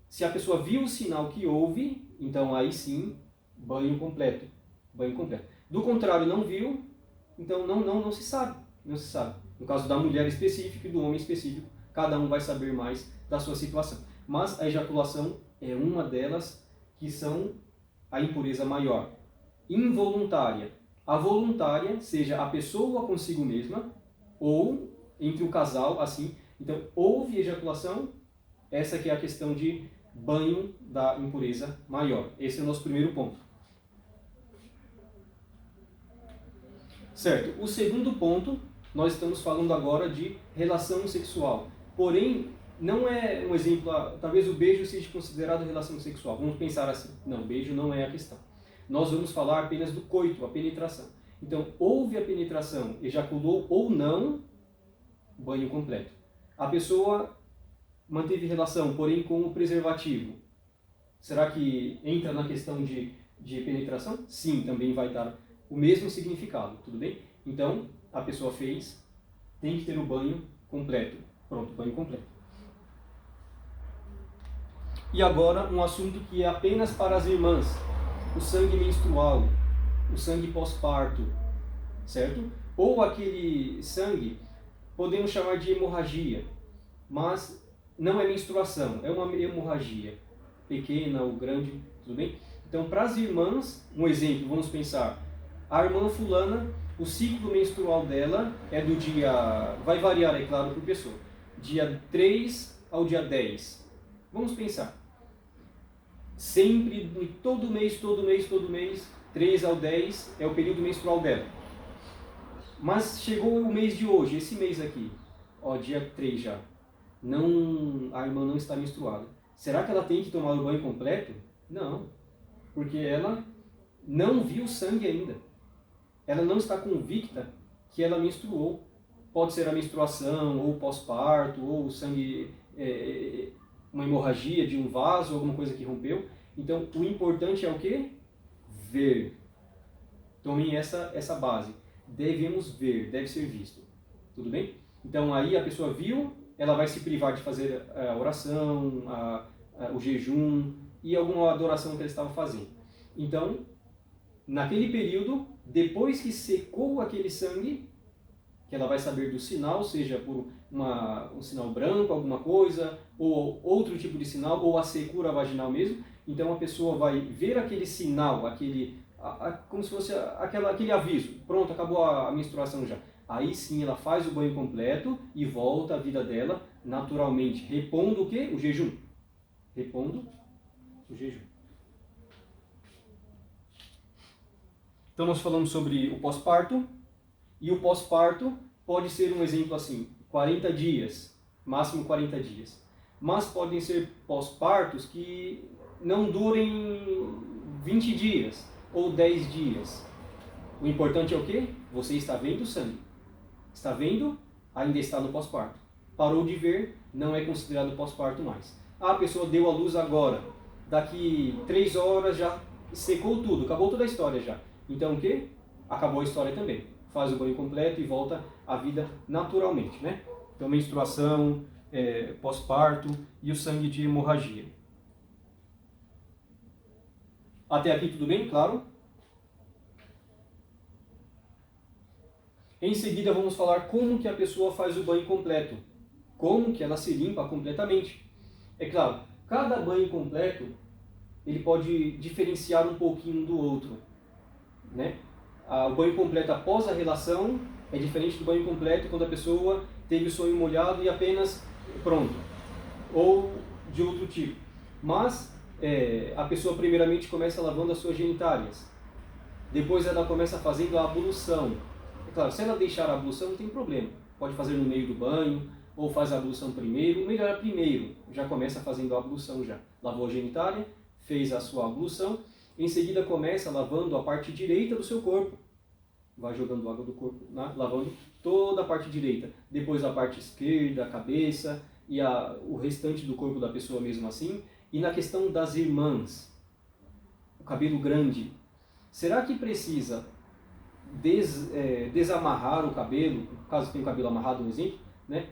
Se a pessoa viu o sinal que houve, então aí sim, banho completo. Banho completo. Do contrário, não viu, então não se sabe. Não se sabe. No caso da mulher específica e do homem específico, cada um vai saber mais da sua situação. Mas a ejaculação é uma delas que são a impureza maior. Involuntária. A voluntária, seja a pessoa consigo mesma, ou entre o casal, assim. Então, houve ejaculação, essa que é a questão de banho da impureza maior. Esse é o nosso primeiro ponto. Certo. O segundo ponto, nós estamos falando agora de relação sexual. Porém, não é um exemplo, talvez o beijo seja considerado relação sexual. Vamos pensar assim. Não, beijo não é a questão. Nós vamos falar apenas do coito, a penetração. Então, houve a penetração, ejaculou ou não, banho completo. A pessoa manteve relação, porém com o preservativo. Será que entra na questão de penetração? Sim, também vai dar o mesmo significado, tudo bem? Então, a pessoa fez, tem que ter o banho completo. Pronto, banho completo. E agora, um assunto que é apenas para as irmãs. O sangue menstrual, o sangue pós-parto, certo? Ou aquele sangue, podemos chamar de hemorragia, mas não é menstruação, é uma hemorragia, pequena ou grande, tudo bem? Então, para as irmãs, um exemplo, vamos pensar, a irmã fulana, o ciclo menstrual dela é do dia, vai variar, é claro, por pessoa, dia 3 ao dia 10. Vamos pensar. Sempre, todo mês, 3 ao 10 é o período menstrual dela. Mas chegou o mês de hoje, esse mês aqui, ó, dia 3 já. A irmã não está menstruada. Será que ela tem que tomar o banho completo? Não, porque ela não viu sangue ainda. Ela não está convicta que ela menstruou. Pode ser a menstruação, ou pós-parto, ou sangue, uma hemorragia de um vaso, alguma coisa que rompeu. Então, o importante é o quê? Ver. Tomem essa base. Devemos ver, deve ser visto. Tudo bem? Então, aí a pessoa viu, ela vai se privar de fazer a oração, o jejum e alguma adoração que ela estava fazendo. Então, naquele período, depois que secou aquele sangue, que ela vai saber do sinal, seja por um sinal branco, alguma coisa, ou outro tipo de sinal, ou a secura vaginal mesmo. Então a pessoa vai ver aquele sinal, como se fosse aquele aviso. Pronto, acabou a menstruação já. Aí sim ela faz o banho completo e volta à vida dela naturalmente. Repondo o quê? O jejum. Repondo o jejum. Então nós falamos sobre o pós-parto. E o pós-parto pode ser um exemplo assim, 40 dias, máximo 40 dias. mas podem ser pós-partos que não durem 20 dias ou 10 dias. O importante é o quê? Você está vendo sangue. Está vendo? Ainda está no pós-parto. Parou de ver, não é considerado pós-parto mais. A pessoa deu à luz agora. Daqui 3 horas já secou tudo, acabou toda a história já. Então o quê? Acabou a história também. Faz o banho completo e volta à vida naturalmente, né? Então menstruação, pós-parto e o sangue de hemorragia. Até aqui tudo bem? Claro? Em seguida vamos falar como que a pessoa faz o banho completo. Como que ela se limpa completamente. É claro, cada banho completo ele pode diferenciar um pouquinho do outro, né? O banho completo após a relação é diferente do banho completo quando a pessoa teve o sonho molhado e apenas pronto, ou de outro tipo. Mas a pessoa primeiramente começa lavando as suas genitálias, depois ela começa fazendo a ablução. É claro, se ela deixar a ablução não tem problema, pode fazer no meio do banho, ou faz a ablução primeiro. O melhor é primeiro, já começa fazendo a ablução já. Lavou a genitália, fez a sua ablução, em seguida começa lavando a parte direita do seu corpo. Vai jogando água do corpo, né? Lavando toda a parte direita. Depois a parte esquerda, a cabeça e o restante do corpo da pessoa mesmo assim. E na questão das irmãs, o cabelo grande, será que precisa desamarrar o cabelo, caso tenha o cabelo amarrado, um exemplo, né?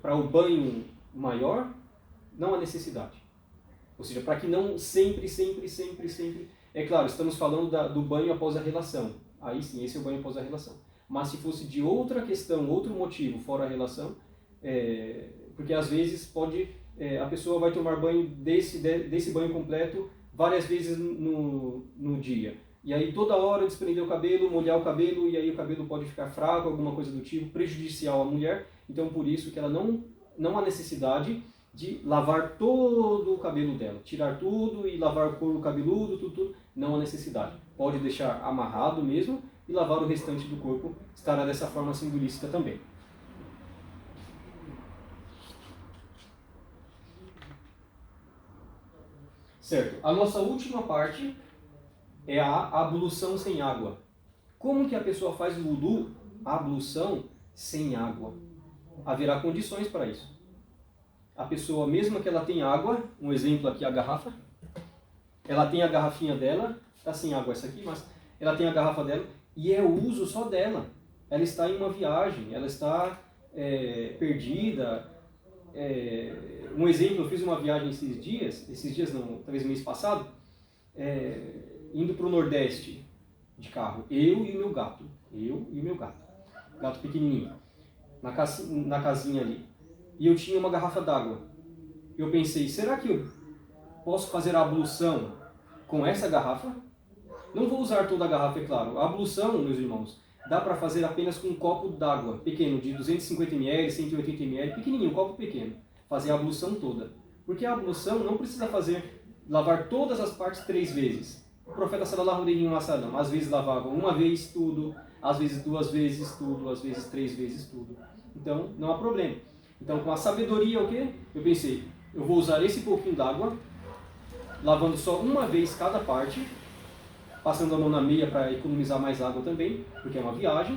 Para o banho maior? Não há necessidade. Ou seja, para que não sempre. É claro, estamos falando do banho após a relação. Aí sim, esse é o banho após a relação. Mas se fosse de outra questão, outro motivo, fora a relação, porque às vezes a pessoa vai tomar banho desse banho completo várias vezes no dia. E aí toda hora desprender o cabelo, molhar o cabelo, e aí o cabelo pode ficar fraco, alguma coisa do tipo, prejudicial à mulher. Então por isso que ela não há necessidade de lavar todo o cabelo dela, tirar tudo e lavar o couro cabeludo, tudo, não há necessidade. Pode deixar amarrado mesmo e lavar o restante do corpo, estará dessa forma sendo lícita também. Certo, a nossa última parte é a ablução sem água. Como que a pessoa faz o wudu, a ablução sem água? Haverá condições para isso. A pessoa, mesmo que ela tenha água, um exemplo aqui, a garrafa, ela tem a garrafinha dela, está sem água essa aqui, mas ela tem a garrafa dela e é o uso só dela. Ela está em uma viagem, ela está perdida. Um exemplo, eu fiz uma viagem esses dias não, talvez mês passado, indo para o Nordeste de carro, eu e o meu gato pequenininho, na casinha ali. E eu tinha uma garrafa d'água. Eu pensei, será que eu posso fazer a ablução com essa garrafa? Não vou usar toda a garrafa, é claro. A ablução, meus irmãos, dá para fazer apenas com um copo d'água pequeno, de 250 ml, 180 ml, pequenininho, um copo pequeno. Fazer a ablução toda. Porque a ablução não precisa lavar todas as partes 3 vezes. O profeta sallallahu alaihi wasallam, às vezes lavava uma vez tudo, às vezes 2 vezes tudo, às vezes 3 vezes tudo. Então, não há problema. Então, com a sabedoria, o quê? Eu pensei, eu vou usar esse pouquinho d'água, lavando só uma vez cada parte, passando a mão na meia para economizar mais água também, porque é uma viagem.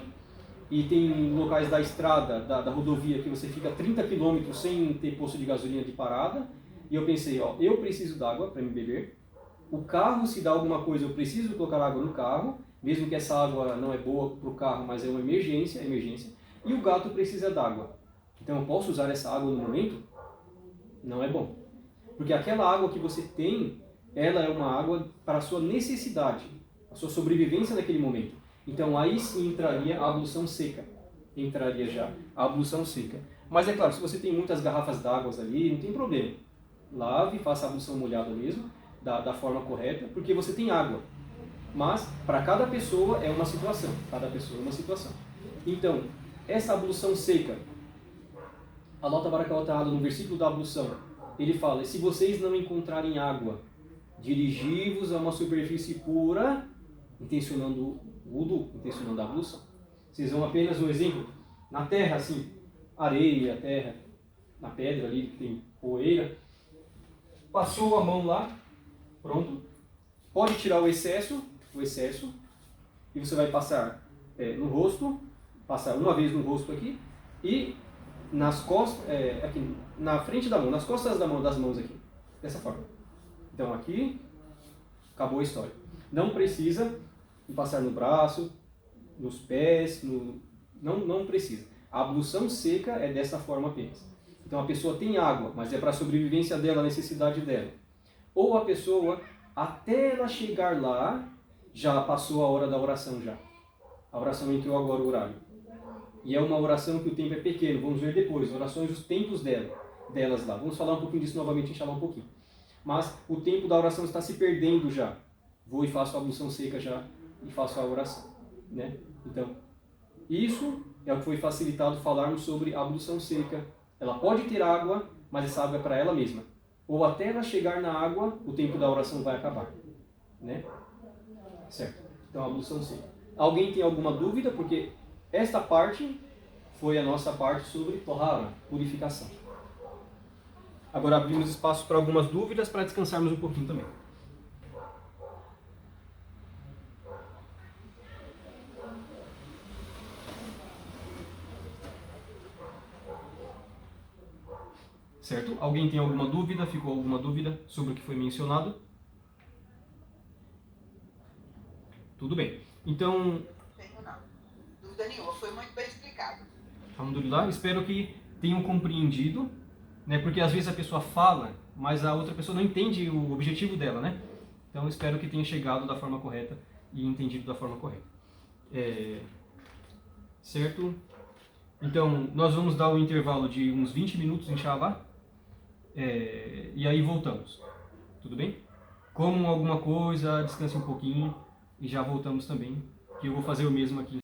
E tem locais da estrada, da rodovia, que você fica 30 km sem ter posto de gasolina de parada. E eu pensei, eu preciso d'água para me beber. O carro, se dá alguma coisa, eu preciso colocar água no carro, mesmo que essa água não é boa para o carro, mas é uma emergência. E o gato precisa d'água. Então eu posso usar essa água no momento? Não é bom. Porque aquela água que você tem, ela é uma água para a sua necessidade, a sua sobrevivência naquele momento. Então aí sim entraria a ablução seca. Entraria já a ablução seca. Mas é claro, se você tem muitas garrafas d'água ali, não tem problema. Lave, faça a ablução molhada mesmo, da forma correta, porque você tem água. Mas para cada pessoa é uma situação. Então, essa ablução seca, Allah Tabaraka wa Ta'ala, no versículo da ablução, ele fala, se vocês não encontrarem água, dirigi-vos a uma superfície pura, intencionando o wudu, intencionando a ablução. Vocês vão apenas, um exemplo, na terra assim, areia, terra, na pedra ali que tem poeira. Passou a mão lá, pronto. Pode tirar o excesso, e você vai passar no rosto, passar uma vez no rosto aqui, e nas costas, aqui na frente da mão, nas costas das mãos aqui, dessa forma. Então aqui, acabou a história. Não precisa passar no braço, nos pés, não precisa. A ablução seca é dessa forma apenas. Então a pessoa tem água, mas é para a sobrevivência dela, a necessidade dela. Ou a pessoa, até ela chegar lá, já passou a hora da oração já. A oração entrou agora o horário. E é uma oração que o tempo é pequeno, vamos ver depois, orações, os tempos delas lá. Vamos falar um pouquinho disso novamente, inshallah, um pouquinho. Mas o tempo da oração está se perdendo já. Vou e faço a ablução seca já e faço a oração. Né? Então, isso é o que foi facilitado falarmos sobre a ablução seca. Ela pode ter água, mas essa água é para ela mesma. Ou até ela chegar na água, o tempo da oração vai acabar. Né? Certo? Então, a ablução seca. Alguém tem alguma dúvida? Porque esta parte foi a nossa parte sobre Tohara, purificação. Agora abrimos espaço para algumas dúvidas para descansarmos um pouquinho também. Certo? Alguém tem alguma dúvida? Ficou alguma dúvida sobre o que foi mencionado? Tudo bem. Então... Não tenho não. Dúvida nenhuma, foi muito bem explicado. Alhamdulillah, espero que tenham compreendido, né? Porque às vezes a pessoa fala, mas a outra pessoa não entende o objetivo dela, né? Então espero que tenha chegado da forma correta e entendido da forma correta. Certo? Então, nós vamos dar um intervalo de uns 20 minutos, inshallah. E aí voltamos. Tudo bem? Comam alguma coisa, descansem um pouquinho e já voltamos também. Que eu vou fazer o mesmo aqui,